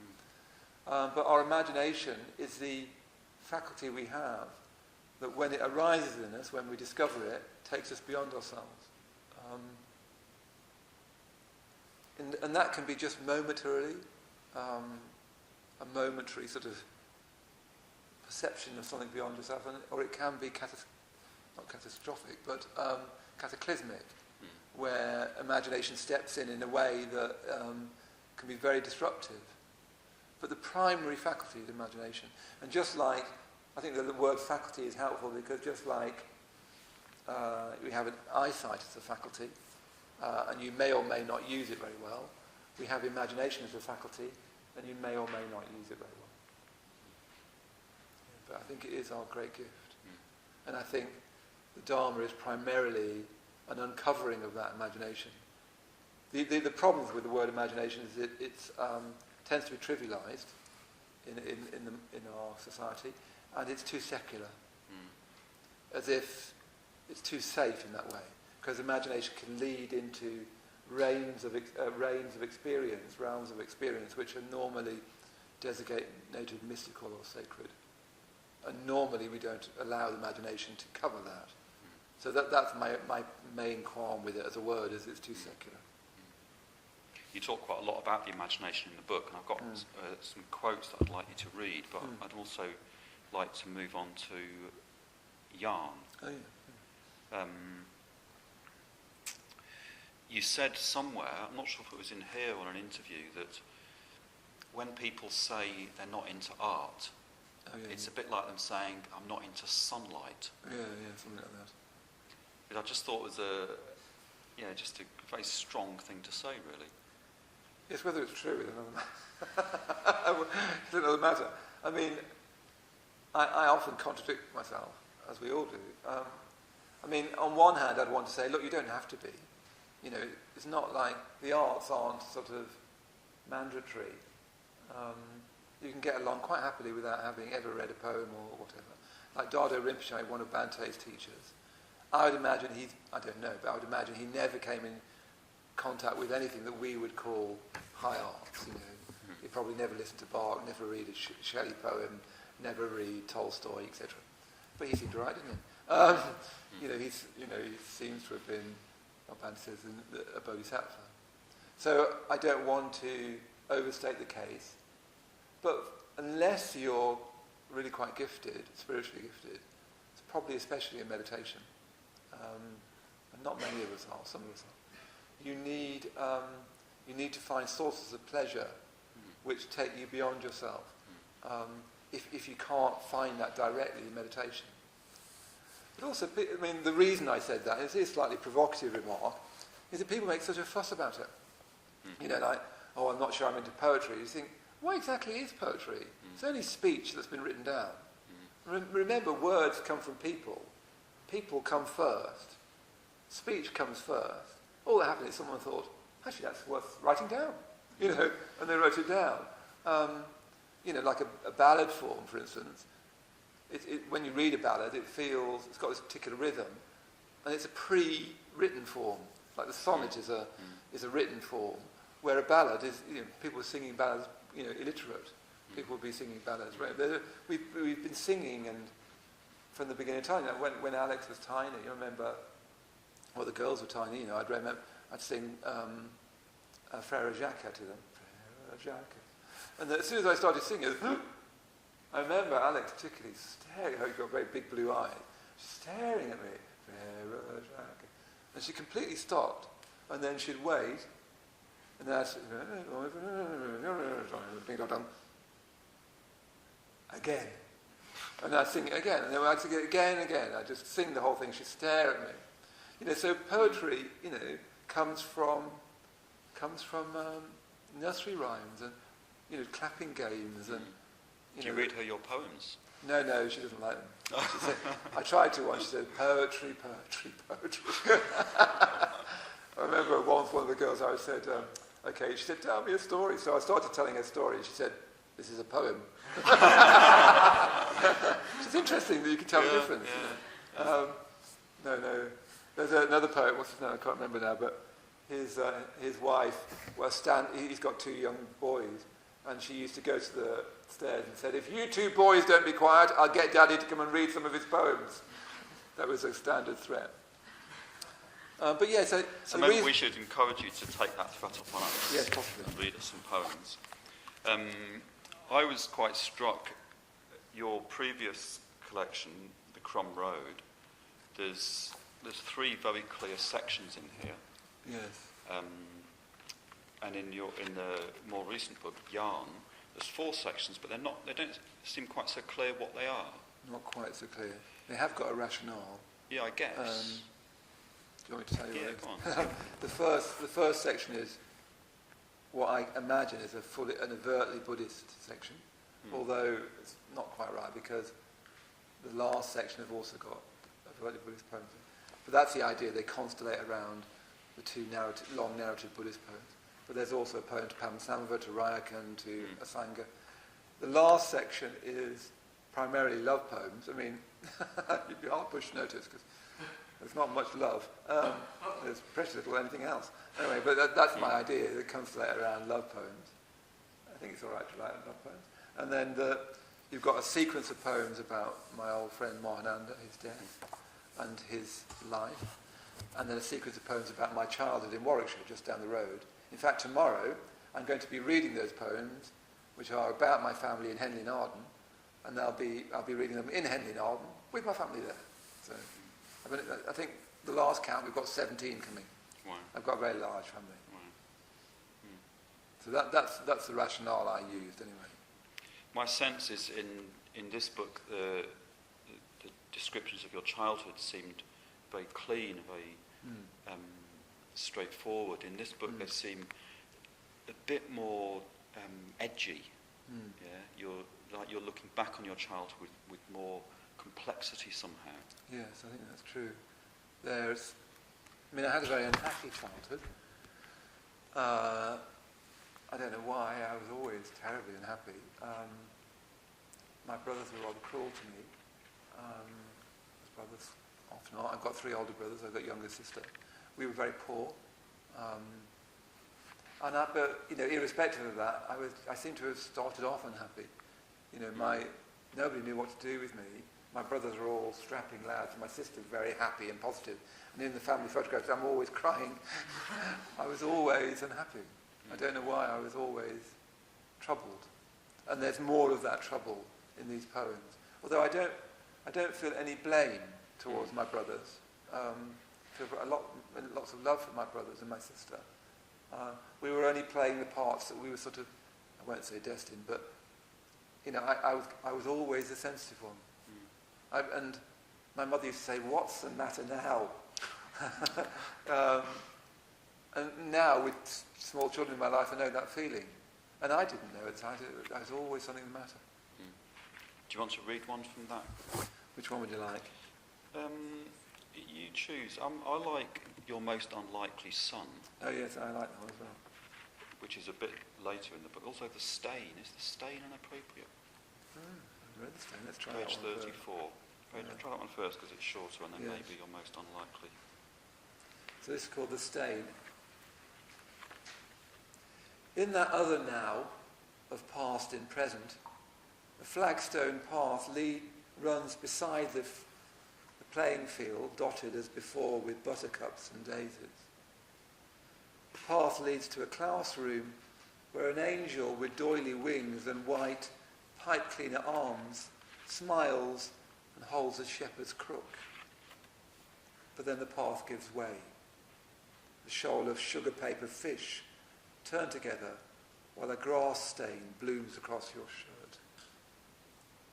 But our imagination is the faculty we have that when it arises in us, when we discover it, takes us beyond ourselves. And that can be just momentarily, a momentary sort of perception of something beyond yourself, or it can be not catastrophic, but cataclysmic, where imagination steps in a way that can be very disruptive. But the primary faculty is imagination. And just like, I think that the word faculty is helpful because just like we have an eyesight as a faculty, and you may or may not use it very well, we have imagination as a faculty, and you may or may not use it very well. But I think it is our great gift. And I think the Dharma is primarily an uncovering of that imagination. The problems with the word imagination is that it tends to be trivialized in our society, and it's too secular. As if it's too safe in that way. Because imagination can lead into realms of experience, realms of experience, which are normally designated mystical or sacred. And normally we don't allow the imagination to cover that. So that's my main qualm with it as a word, is it's too secular. You talk quite a lot about the imagination in the book, and I've got some quotes that I'd like you to read, but I'd also like to move on to yarn. Oh, yeah. You said somewhere, I'm not sure if it was in here or an interview, that when people say they're not into art, it's a bit like them saying, I'm not into sunlight. Yeah, something like that. But I just thought it was just a very strong thing to say, really. Yes, whether it's true is another matter. I mean, I often contradict myself, as we all do. I mean, on one hand, I'd want to say, look, you don't have to be. It's not like the arts aren't sort of mandatory. You can get along quite happily without having ever read a poem or whatever. Like Dado Rinpoche, one of Bante's teachers, I would imagine I don't know, but I would imagine he never came in contact with anything that we would call high arts. He probably never listened to Bach, never read a Shelley poem, never read Tolstoy, etc. But he seemed to write, didn't he? He seems to have been, Bante says, a bodhisattva. So I don't want to overstate the case, but unless you're really quite gifted, spiritually gifted, it's probably especially in meditation. And not many of us are, some of us are. You need to find sources of pleasure which take you beyond yourself. If you can't find that directly in meditation. But also, the reason I said that is a slightly provocative remark, is that people make such a fuss about it. Like, I'm not sure I'm into poetry. You think, what exactly is poetry? It's only speech that's been written down. Remember, words come from people. People come first. Speech comes first. All that happened is someone thought, actually, that's worth writing down, and they wrote it down. Like a ballad form, for instance. When you read a ballad, it's got this particular rhythm, and it's a pre-written form. Like the sonnet is a written form, where a ballad is, people are singing ballads, illiterate. People will be singing ballads. Right? We've been singing, and from the beginning of time, when Alex was tiny, you remember, the girls were tiny, I'd sing Frère Jacques to them. Frère Jacques. And as soon as I started singing, I remember Alex particularly staring, she's got very big blue eyes, staring at me, Frère Jacques. And she completely stopped, and then she'd wait, and then I'd say, again. And I'd sing it again, and then I'd sing it again and again. I'd just sing the whole thing, she'd stare at me. So poetry, comes from nursery rhymes and, clapping games and, Do you read her your poems? No, she doesn't like them. She said, I tried to once, she said, poetry. I remember once one of the girls, I said, okay, she said, tell me a story. So I started telling her a story. She said, this is a poem. It's interesting that you can tell the difference. Yeah. No. There's another poet, what's his name? I can't remember now, but his wife, he's got 2 young boys, and she used to go to the stairs and said, if you 2 boys don't be quiet, I'll get Daddy to come and read some of his poems. That was a standard threat. So maybe we should encourage you to take that threat up on us. Yes, possibly. And read us some poems. I was quite struck, your previous collection, The Crumb Road, there's 3 very clear sections in here. Yes. And in the more recent book, Yarn, there's 4 sections, but they don't seem quite so clear what they are. Not quite so clear. They have got a rationale. Yeah, I guess. Do you want me to tell you what it is? Go on. The first section is what I imagine is an overtly Buddhist section, although it's not quite right because the last section have also got overtly Buddhist poems. But that's the idea, they constellate around the 2 long narrative Buddhist poems. But there's also a poem to Padmasambhava, to Rayakan, to Asanga. The last section is primarily love poems. I mean, you'd be hard pushed to notice because there's not much love. There's precious little anything else. Anyway, but that's my idea. It constellate around love poems. I think it's all right to write love poems. And then you've got a sequence of poems about my old friend Mohananda, his death, and his life. And then a sequence of poems about my childhood in Warwickshire, just down the road. In fact, tomorrow I'm going to be reading those poems, which are about my family in Henley in Arden, and I'll be reading them in Henley in Arden with my family there. So I think the last count we've got 17 coming. Wow. I've got a very large family. Wow. So that's the rationale I used anyway. My sense is in this book the descriptions of your childhood seemed very clean, very straightforward. In this book they seem a bit more edgy. Yeah, you're looking back on your childhood with more complexity somehow. Yes, I think that's true. I had a very unhappy childhood. I don't know why, I was always terribly unhappy. My brothers were rather cruel to me. Brothers often are. I've got 3 older brothers, I've got a younger sister. We were very poor. But irrespective of that, I seem to have started off unhappy. Nobody knew what to do with me. My brothers were all strapping lads, and my sister's very happy and positive. And in the family photographs, I'm always crying. I was always unhappy. I don't know why, I was always troubled. And there's more of that trouble in these poems. Although I don't feel any blame towards my brothers. I feel lots of love for my brothers and my sister. We were only playing the parts that we were sort of, I won't say destined, but I was always a sensitive one. And my mother used to say, "What's the matter now?" And now, with small children in my life, I know that feeling. And I didn't know it. I was always something the matter. Do you want to read one from that? Which one would you like? You choose. I like Your Most Unlikely Son. Oh yes, I like that one as well. Which is a bit later in the book. Also, The Stain. Is The Stain inappropriate? I've read The Stain. Let's try Page that one 34. Yeah. Try that one first because it's shorter and then Yes. maybe Your Most Unlikely. So this is called The Stain. In that other now of past in present, a flagstone path runs beside the playing field, dotted as before with buttercups and daisies. The path leads to a classroom where an angel with doily wings and white pipe cleaner arms smiles and holds a shepherd's crook. But then the path gives way. A shoal of sugar paper fish turn together while a grass stain blooms across your shirt.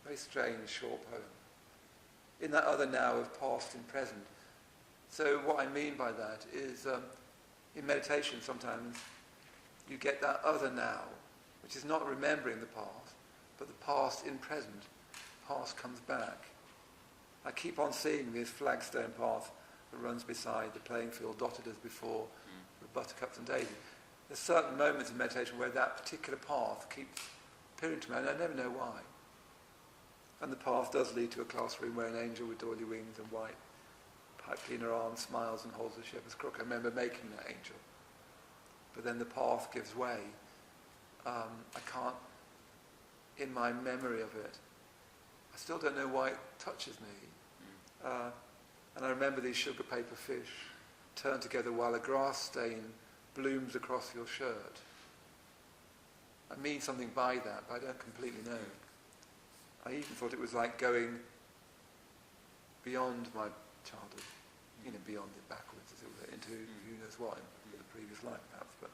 Very strange short poem. In that other now of past and present. So what I mean by that is in meditation sometimes you get that other now, which is not remembering the past, but the past in present. Past comes back. I keep on seeing this flagstone path that runs beside the playing field, dotted as before with buttercups and daisies. There's certain moments in meditation where that particular path keeps appearing to me, and I never know why. And the path does lead to a classroom where an angel with doily wings and white pipe cleaner arms smiles and holds a shepherd's crook. I remember making that angel. But then the path gives way. I can't, in my memory of it, I still don't know why it touches me. And I remember these sugar paper fish turn together while a grass stain blooms across your shirt. I mean something by that, but I don't completely know. I even thought it was like going beyond my childhood, beyond it, backwards, as it were, into who knows what, in the previous life perhaps. But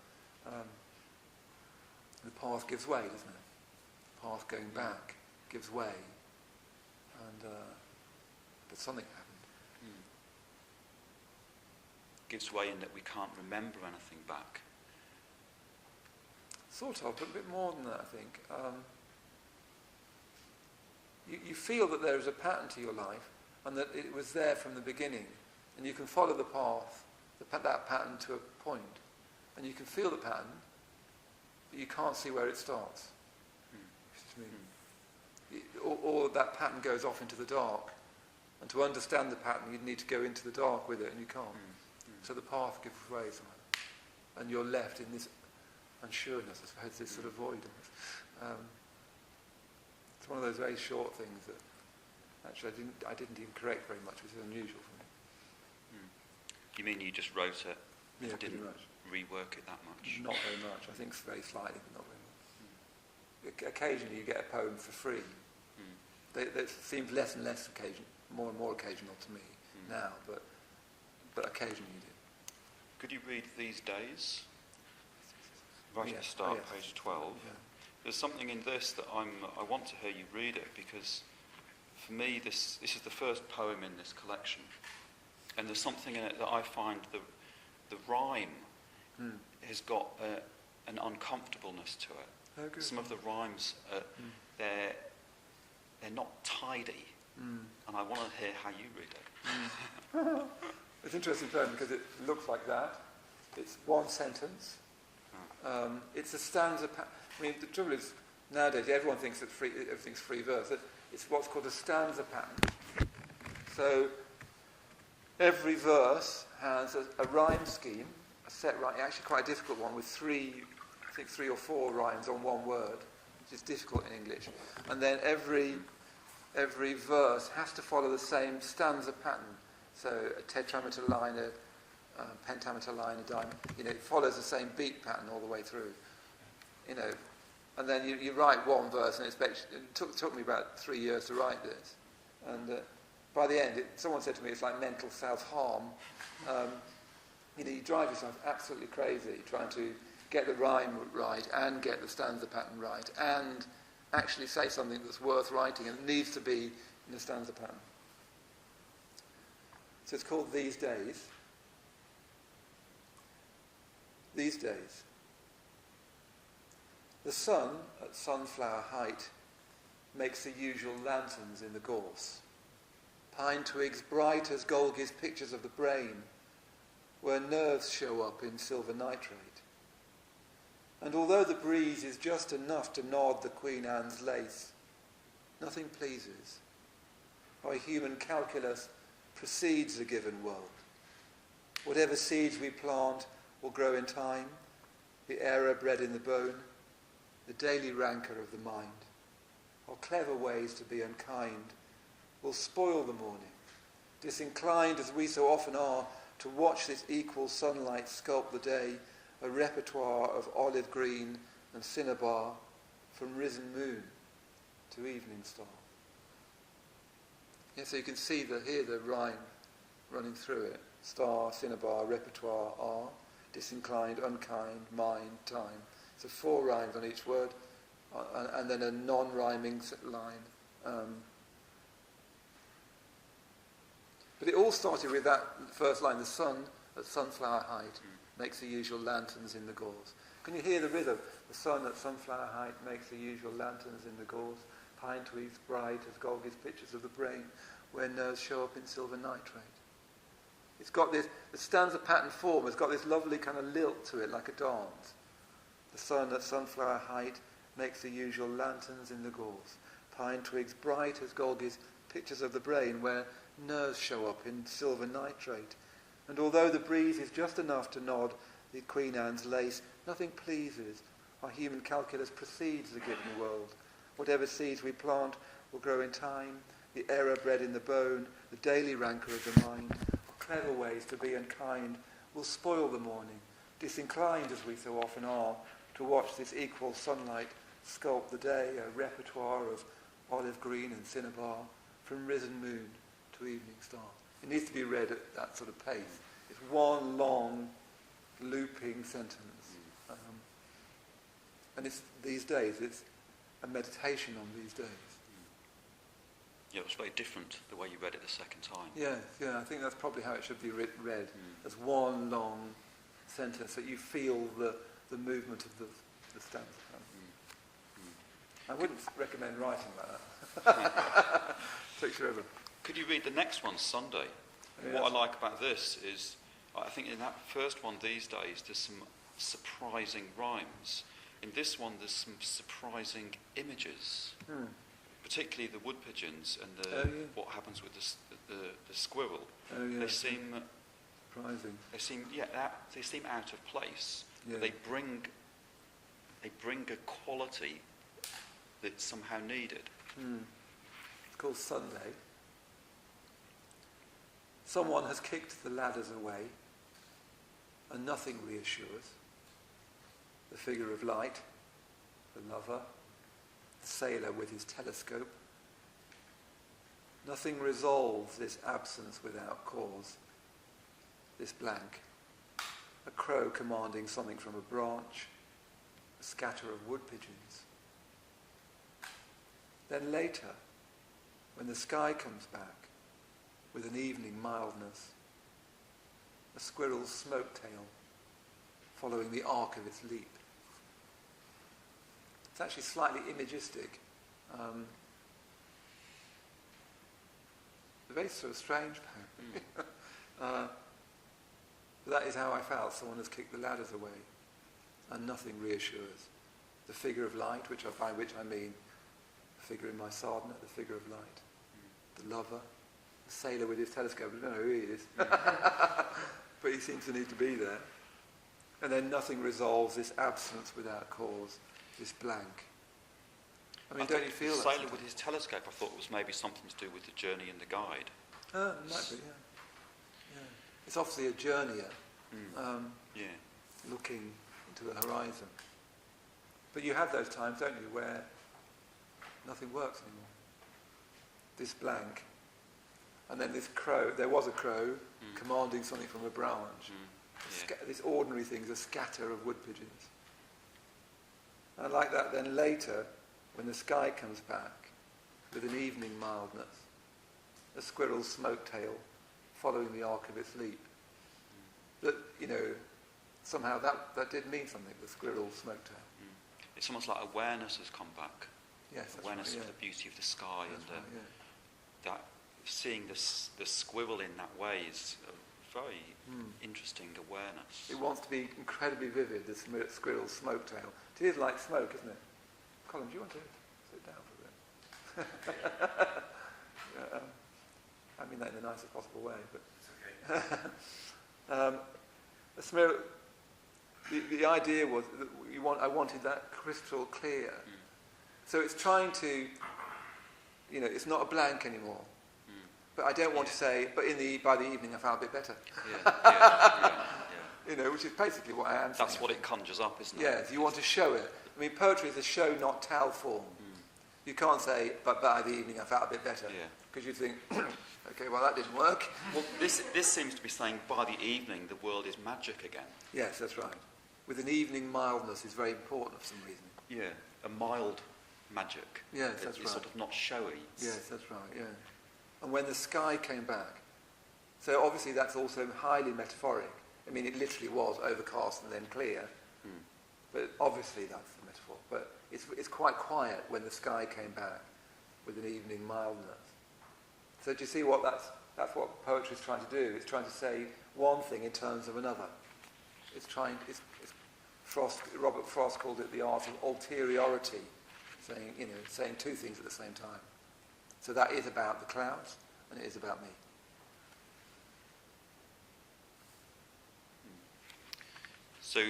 the path gives way, doesn't it? The path going back gives way. And but something happened. Gives way in that we can't remember anything back. Sort of, but a bit more than that, I think. You feel that there is a pattern to your life and that it was there from the beginning, and you can follow the path, that pattern to a point, and you can feel the pattern, but you can't see where it starts. Or that pattern goes off into the dark, and to understand the pattern you need to go into the dark with it, and you can't. So the path gives way somehow, and you're left in this unsureness, I suppose, this sort of void. It's one of those very short things that actually I didn't even correct very much, which is unusual for me. You mean you just wrote it, Yeah, didn't pretty much. rework it that much? Not very much. I think very slightly, but not very much. Occasionally you get a poem for free. That seems less and less occasional, more and more occasional to me now, but occasionally you do. Could you read These Days? Right at the start, page 12. Yeah. There's something in this that I want to hear you read it, because for me this is the first poem in this collection, and there's something in it that I find the rhyme has got an uncomfortableness to it. Oh, good. Some of the rhymes they're not tidy, and I want to hear how you read it. It's an interesting poem because it looks like that. It's one sentence. It's a stanza. I mean, the trouble is, nowadays everyone thinks that everything's free verse. It's what's called a stanza pattern. So every verse has a rhyme scheme, a set rhyme, actually quite a difficult one with three or four rhymes on one word, which is difficult in English. And then every verse has to follow the same stanza pattern. So a tetrameter line, a pentameter line, a diamond. It follows the same beat pattern all the way through. And then you write one verse, and it took me about 3 years to write this. And by the end, someone said to me, it's like mental self-harm. You drive yourself absolutely crazy trying to get the rhyme right and get the stanza pattern right and actually say something that's worth writing and it needs to be in the stanza pattern. So it's called These Days. These days. The sun, at sunflower height, makes the usual lanterns in the gorse. Pine twigs bright as Golgi's pictures of the brain, where nerves show up in silver nitrate. And although the breeze is just enough to nod the Queen Anne's lace, nothing pleases. Our human calculus precedes the given world. Whatever seeds we plant will grow in time, the error bred in the bone, the daily rancour of the mind. Our clever ways to be unkind will spoil the morning, disinclined as we so often are to watch this equal sunlight sculpt the day, a repertoire of olive green and cinnabar, from risen moon to evening star. Yeah, so you can see hear the rhyme running through it. Star, cinnabar, repertoire, are, disinclined, unkind, mind, time. So 4 rhymes on each word, and then a non-rhyming line. But it all started with that first line, the sun at sunflower height makes the usual lanterns in the gorse. Can you hear the rhythm? The sun at sunflower height makes the usual lanterns in the gorse. Pine twigs bright as Golgi's pictures of the brain, where nerves show up in silver nitrate. It's got this, the stanza pattern form has got this lovely kind of lilt to it, like a dance. The sun at sunflower height makes the usual lanterns in the gorse. Pine twigs bright as Golgi's pictures of the brain, where nerves show up in silver nitrate. And although the breeze is just enough to nod the Queen Anne's lace, nothing pleases. Our human calculus precedes the given world. Whatever seeds we plant will grow in time, the error bred in the bone, the daily rancour of the mind, our clever ways to be unkind will spoil the morning, disinclined as we so often are to watch this equal sunlight sculpt the day, a repertoire of olive green and cinnabar, from risen moon to evening star. It needs to be read at that sort of pace. It's one long, looping sentence. And these days, it's a meditation on these days. Yeah, it was very different the way you read it the second time. Yeah, I think that's probably how it should be read, as one long sentence, that you feel the movement of the stanza. I wouldn't recommend writing like that. Takes forever. Could you read the next one, Sunday? Yeah. What I like about this is, I think in that first one these days, there's some surprising rhymes. In this one, there's some surprising images, particularly the wood pigeons and what happens with the squirrel. They seem surprising. They seem out of place. Yeah. They bring a quality that's somehow needed. It's called Sunday. Someone has kicked the ladders away, and nothing reassures. The figure of light, the lover, the sailor with his telescope. Nothing resolves this absence without cause, this blank. A crow commanding something from a branch, a scatter of wood pigeons. Then later, when the sky comes back, with an evening mildness, a squirrel's smoke tail following the arc of its leap. It's actually slightly imagistic. Very sort of strange poem. But that is how I felt. Someone has kicked the ladders away, and nothing reassures. The figure of light, by which I mean the figure in my sardana, the figure of light. The lover, the sailor with his telescope. I don't know who he is, but he seems to need to be there. And then nothing resolves this absence without cause, this blank. I mean, don't you feel that? The sailor with his telescope, I thought, was maybe something to do with the journey and the guide. Might be, yeah. It's obviously a journeyer, looking into the horizon. But you have those times, don't you, where nothing works anymore. This blank. And then this crow, there was a crow commanding something from a branch. These ordinary things, a scatter of wood pigeons. And like that, then later, when the sky comes back with an evening mildness, a squirrel's smoke tail following the arc of its leap. That, somehow that did mean something, the squirrel's smoke tail. It's almost like awareness has come back. Yes, that's awareness right, of yeah. the beauty of the sky, That's and right, yeah. that seeing the squirrel in that way is a very interesting awareness. It wants to be incredibly vivid, the squirrel's smoke tail. It is like smoke, isn't it? Colin, do you want to sit down for a bit? Yeah, I mean that in the nicest possible way, but It's okay. the idea was that I wanted that crystal clear. So it's trying to, it's not a blank anymore. But I don't want to say, but by the evening I felt a bit better. Yeah. Which is basically what I am saying. That's what it conjures up, isn't it? Yes, you want to show it. I mean, poetry is a show, not tell form. You can't say, but by the evening I felt a bit better. Because you think, okay, well, that didn't work. Well, this seems to be saying by the evening the world is magic again. Yes, that's right. With an evening mildness is very important for some reason. Yeah, a mild magic. Yes, that's It's right. sort of not showy. Yes, that's right, yeah. And when the sky came back, so obviously that's also highly metaphoric. I mean, it literally was overcast and then clear, but obviously that's the metaphor. But it's quite quiet when the sky came back with an evening mildness. So do you see what that's what poetry is trying to do? It's trying to say one thing in terms of another. Robert Frost called it the art of ulteriority, saying two things at the same time. So that is about the clouds, and it is about me. So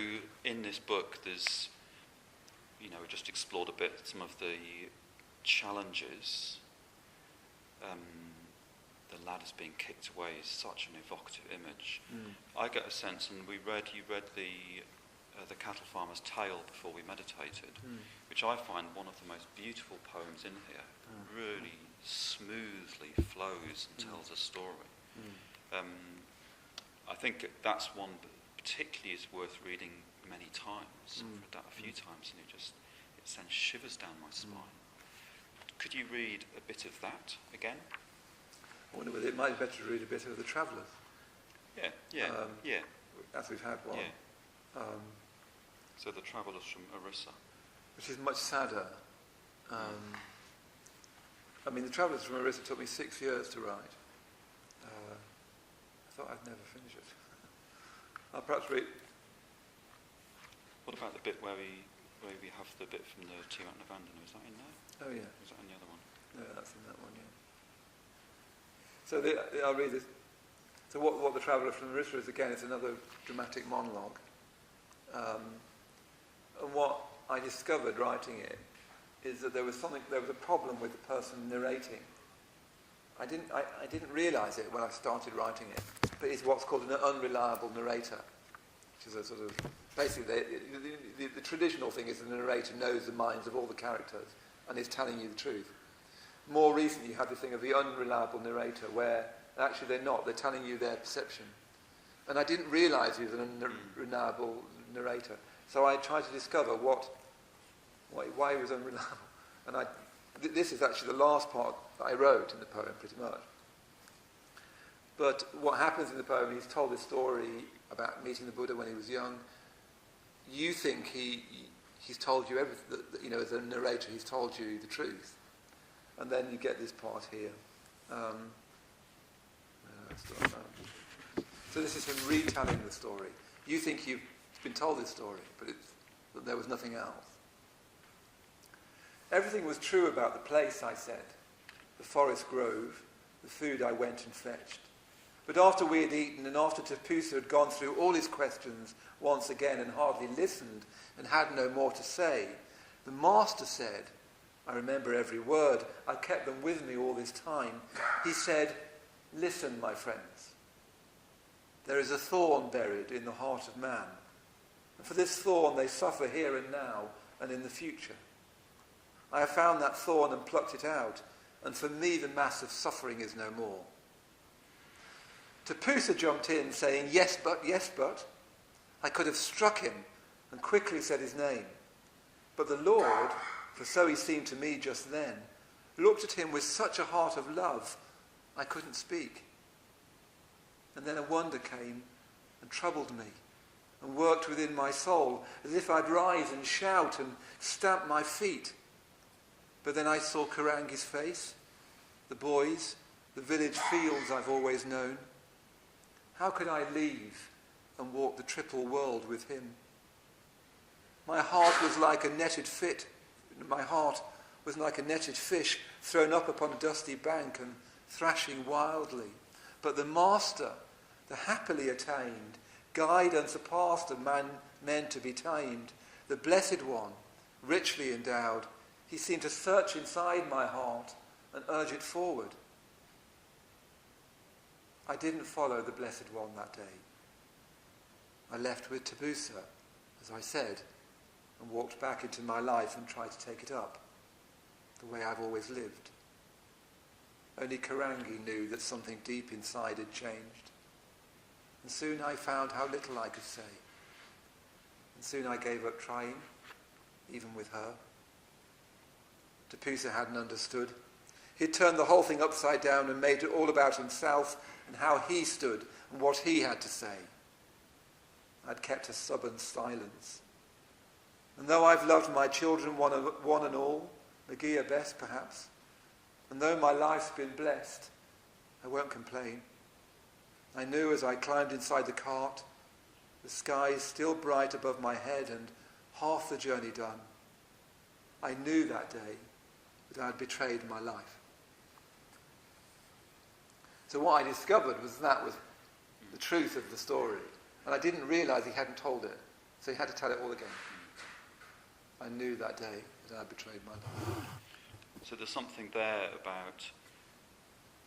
in this book, there's, we just explored a bit some of the challenges. The lad is being kicked away is such an evocative image. I get a sense, and you read the Cattle Farmer's Tale before we meditated, which I find one of the most beautiful poems in here. Really smoothly flows and tells a story. I think that's one that particularly is worth reading many times. I've read that a few times, and it sends shivers down my spine. Could you read a bit of that again? I wonder whether it might be better to read a bit of The Travellers. Yeah. As we've had one. Yeah. So The Travellers from Orissa. Which is much sadder. I mean, The Travellers from Orissa took me 6 years to write. I thought I'd never finish it. I'll perhaps read... What about the bit where we have the bit from the Maitreyabandhu? Is that in there? Oh, yeah. Is that in the other one? No, that's in that one, yeah. So I'll read this. So what The Traveller from Orissa is, again, it's another dramatic monologue. And what I discovered writing it is that there was a problem with the person narrating. I didn't realise it when I started writing it, but it's what's called an unreliable narrator, which is a sort of, basically the traditional thing is the narrator knows the minds of all the characters and is telling you the truth. More recently, you have this thing of the unreliable narrator, where actually they're telling you their perception. And I didn't realise he was an unreliable narrator. So I tried to discover why he was unreliable. And this is actually the last part that I wrote in the poem, pretty much. But what happens in the poem, he's told this story about meeting the Buddha when he was young. You think he's told you everything, as a narrator, he's told you the truth. And then you get this part here. So this is him retelling the story. You think you've been told this story, but there was nothing else. Everything was true about the place, I said, the forest grove, the food I went and fetched. But after we had eaten, and after Tapusa had gone through all his questions once again and hardly listened and had no more to say, the master said, I remember every word, I kept them with me all this time, he said, listen, my friends. There is a thorn buried in the heart of man. And for this thorn they suffer here and now and in the future. I have found that thorn and plucked it out, and for me the mass of suffering is no more. Tapusa jumped in, saying, yes, but. I could have struck him and quickly said his name. But the Lord, for so he seemed to me just then, looked at him with such a heart of love, I couldn't speak. And then a wonder came and troubled me and worked within my soul as if I'd rise and shout and stamp my feet. But then I saw Karangi's face, the boys, the village fields I've always known. How could I leave and walk the triple world with him? My heart was like a netted fish thrown up upon a dusty bank and thrashing wildly. But the master, the happily attained, guide unsurpassed of men to be tamed, the blessed one, richly endowed, he seemed to search inside my heart and urge it forward. I didn't follow the Blessed One that day. I left with Tabusa, as I said, and walked back into my life and tried to take it up, the way I've always lived. Only Karangi knew that something deep inside had changed. And soon I found how little I could say. And soon I gave up trying, even with her. Tapusa hadn't understood. He'd turned the whole thing upside down and made it all about himself and how he stood and what he had to say. I'd kept a stubborn silence. And though I've loved my children one and all, Magia best perhaps, and though my life's been blessed, I won't complain. I knew as I climbed inside the cart, the sky is still bright above my head and half the journey done. I knew that day that I had betrayed my life. So what I discovered was that was the truth of the story. And I didn't realise he hadn't told it. So he had to tell it all again. I knew that day that I had betrayed my life. So there's something there about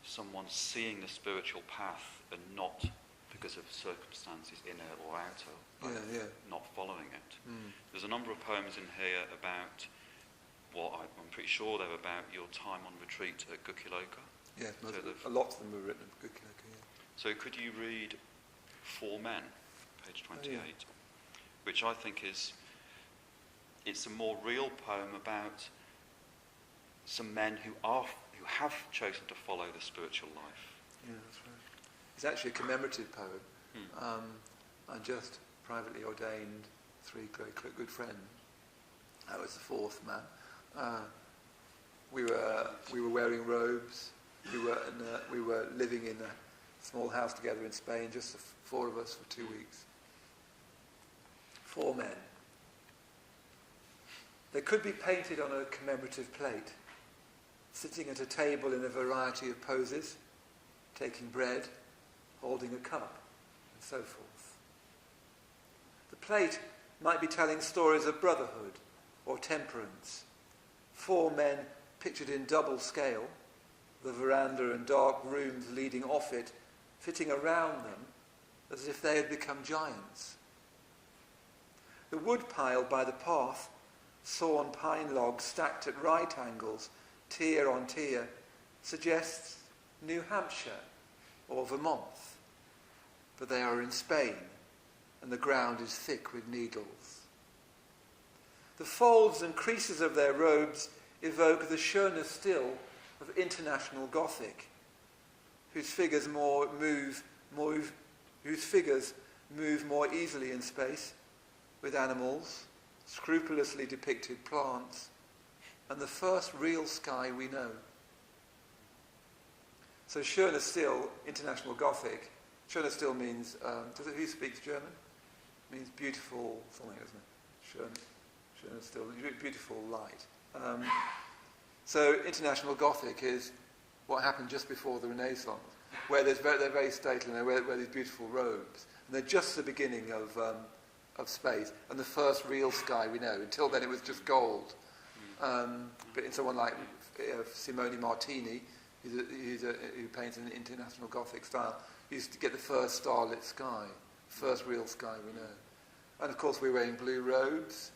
someone seeing the spiritual path and not because of circumstances, inner or outer, not following it. There's a number of poems in here about, I'm pretty sure they're about your time on retreat at Gukiloka. Yes, a lot of them were written at Gukiloka, yeah. So could you read Four Men, page 28, which I think it's a more real poem about some men who have chosen to follow the spiritual life. Yeah, that's right. It's actually a commemorative poem. I just privately ordained 3 very good friends. I was the 4th man. We were wearing robes. We were living in a small house together in Spain, just the 4 of us for 2 weeks. 4 men. They could be painted on a commemorative plate, sitting at a table in a variety of poses, taking bread, holding a cup, and so forth. The plate might be telling stories of brotherhood or temperance. 4 men pictured in double scale, the veranda and dark rooms leading off it, fitting around them as if they had become giants. The wood pile by the path, sawn pine logs stacked at right angles, tier on tier, suggests New Hampshire or Vermont, but they are in Spain, and the ground is thick with needles. The folds and creases of their robes evoke the schöne Stil of international Gothic, whose figures move more easily in space, with animals, scrupulously depicted plants, and the first real sky we know. So schöne Stil, international Gothic. Schöne Stil means, who speaks German? It means beautiful something, isn't it? Schöne Stil, beautiful light. So international Gothic is what happened just before the Renaissance, where they're very stately, and they wear these beautiful robes. And they're just the beginning of space, and the first real sky we know. Until then it was just gold. But in someone like Simone Martini, who paints in an international Gothic style, used to get the first starlit sky, first real sky we know. And of course we're wearing blue robes.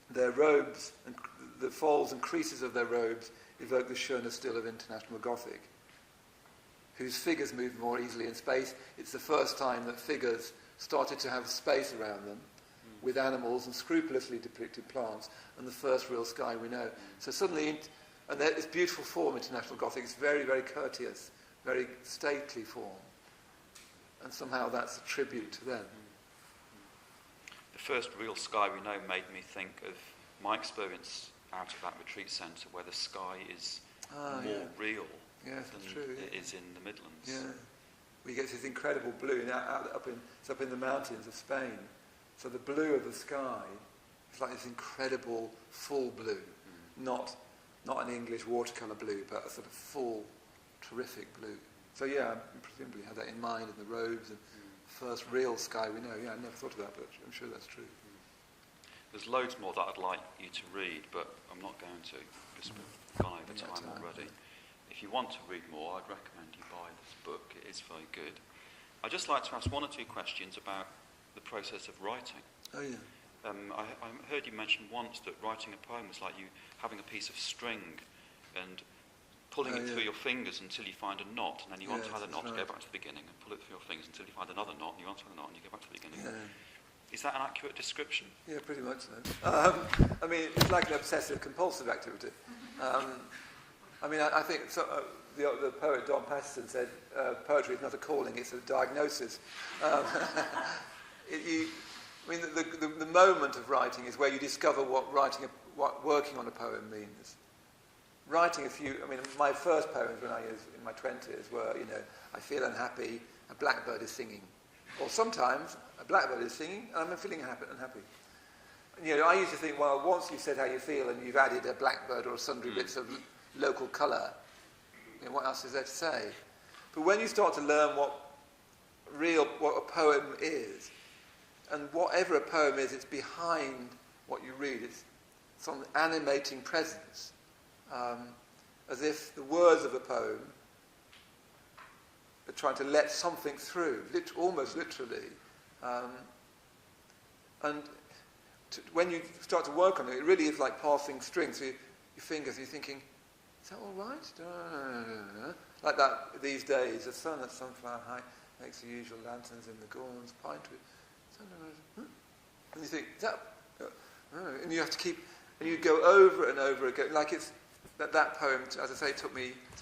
Their robes, and the folds and creases of their robes evoke the schöne Stil of international Gothic, whose figures move more easily in space. It's the first time that figures started to have space around them, with animals and scrupulously depicted plants, and the first real sky we know. So suddenly, and this beautiful form, international Gothic, is very, very courteous, very stately form, and somehow that's a tribute to them. The first real sky we know made me think of my experience out of that retreat centre where the sky is more real Yes, than that's true, it is in the Midlands. Yeah. We get this incredible blue it's up in the mountains of Spain. So the blue of the sky is like this incredible full blue, not an English watercolour blue, but a sort of full, terrific blue. So yeah, presumably had that in mind in the robes and first real sky we know. Yeah, I never thought of that, but I'm sure that's true. There's loads more that I'd like you to read, but I'm not going to because we've gone over time already. If you want to read more, I'd recommend you buy this book. It is very good. I'd just like to ask one or two questions about the process of writing. Oh yeah. I heard you mention once that writing a poem was like you having a piece of string and pulling it through your fingers until you find a knot, and then you untie the knot to go back to the beginning, and pull it through your fingers until you find another knot, and you untie the knot, and you go back to the beginning. Yeah. Is that an accurate description? Yeah, pretty much so. I mean, it's like an obsessive-compulsive activity. I mean, I think the poet Don Patterson said, poetry is not a calling, it's a diagnosis. The moment of writing is where you discover what working on a poem means. My first poems when I was in my 20s were, I feel unhappy, a blackbird is singing. Or sometimes a blackbird is singing and I'm feeling unhappy. I used to think, well, once you've said how you feel and you've added a blackbird or sundry bits of local colour, what else is there to say? But when you start to learn what a poem is, and whatever a poem is, it's behind what you read. It's some animating presence, as if the words of a poem are trying to let something through, almost literally. When you start to work on it, it really is like passing strings through your fingers. You're thinking, is that all right? Like that these days. The sun at Sunflower High makes the usual lanterns in the Gorns, pine tree. And you think, is that... and you have to keep... And you go over and over again. Like it's... That poem, as I say, it's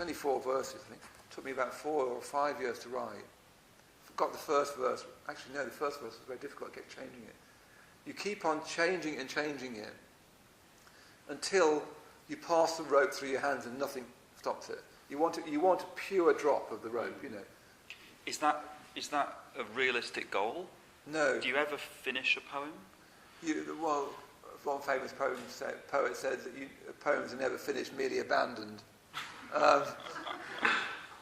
only 4 verses, I think. It took me about 4 or 5 years to write. Got the first verse. Actually, no, the first verse was very difficult. I kept changing it. You keep on changing and changing it until you pass the rope through your hands and nothing stops it. You want a pure drop of the rope, Is that a realistic goal? No. Do you ever finish a poem? One famous poet said that poems are never finished, merely abandoned.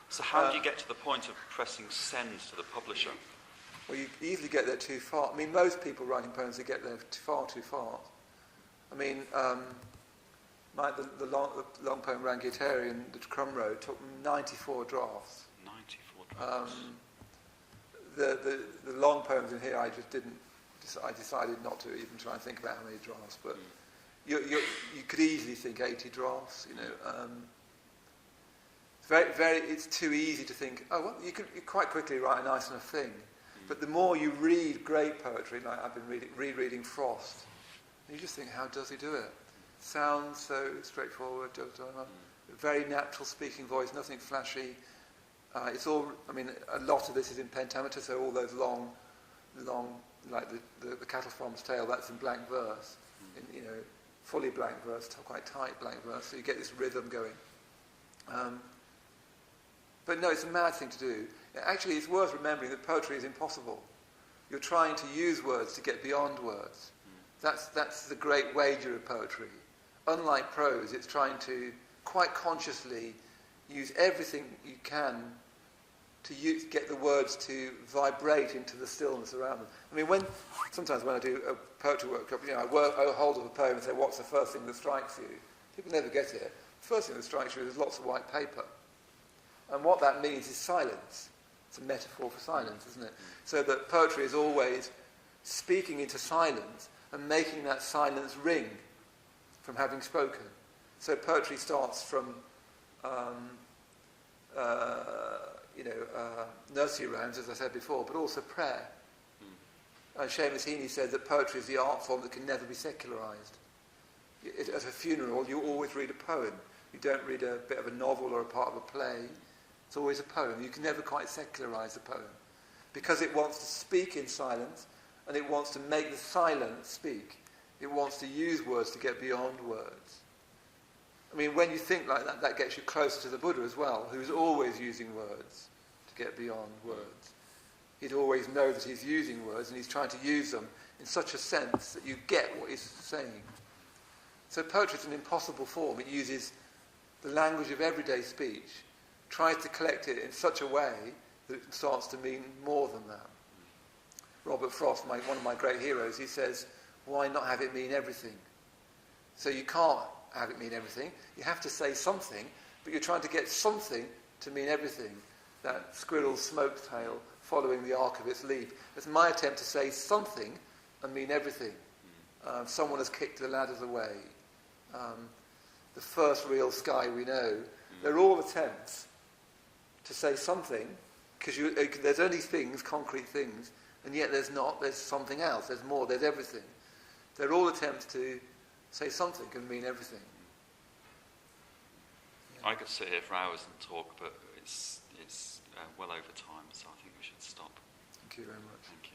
So how do you get to the point of pressing send to the publisher? Well, you easily get there too far. I mean, most people writing poems, they get there far too far. I mean, the long poem Rangiatarian, the Crumb Road, took 94 drafts. 94 drafts. The long poems in here, I decided not to even try and think about how many drafts, but you could easily think 80 drafts. It's too easy to think. Oh, well, you quite quickly write a nice enough thing. But the more you read great poetry, like I've been rereading Frost, you just think, how does he do it? Sounds so straightforward, very natural speaking voice, nothing flashy. It's all. I mean, a lot of this is in pentameter, so all those long, like the Cattle Farmer's Tale, that's in blank verse. Fully blank verse, quite tight blank verse. So you get this rhythm going. But no, it's a mad thing to do. Actually, it's worth remembering that poetry is impossible. You're trying to use words to get beyond words. That's the great wager of poetry. Unlike prose, it's trying to quite consciously use everything you can to get the words to vibrate into the stillness around them. I mean, sometimes when I do a poetry workshop, I hold up a poem and say, what's the first thing that strikes you? People never get it. The first thing that strikes you is lots of white paper. And what that means is silence. It's a metaphor for silence, isn't it? So that poetry is always speaking into silence and making that silence ring from having spoken. So poetry starts from, nursery rhymes, as I said before, but also prayer. Seamus Heaney said that poetry is the art form that can never be secularised. At a funeral, you always read a poem. You don't read a bit of a novel or a part of a play. It's always a poem. You can never quite secularise a poem because it wants to speak in silence and it wants to make the silence speak. It wants to use words to get beyond words. I mean, when you think like that, that gets you closer to the Buddha as well, who's always using words to get beyond words. He'd always know that he's using words, and he's trying to use them in such a sense that you get what he's saying. So poetry is an impossible form. It uses the language of everyday speech, tries to collect it in such a way that it starts to mean more than that. Robert Frost, one of my great heroes, he says, why not have it mean everything? So you can't have it mean everything. You have to say something, but you're trying to get something to mean everything. That squirrel's smoke tail following the arc of its leap. It's my attempt to say something and mean everything. Someone has kicked the ladders away. The first real sky we know. They're all attempts to say something, because there's only things, concrete things, and yet there's not. There's something else. There's more. There's everything. They're all attempts to say something and mean everything. Yeah. I could sit here for hours and talk, but it's well over time, so I think we should stop. Thank you very much. Thank you.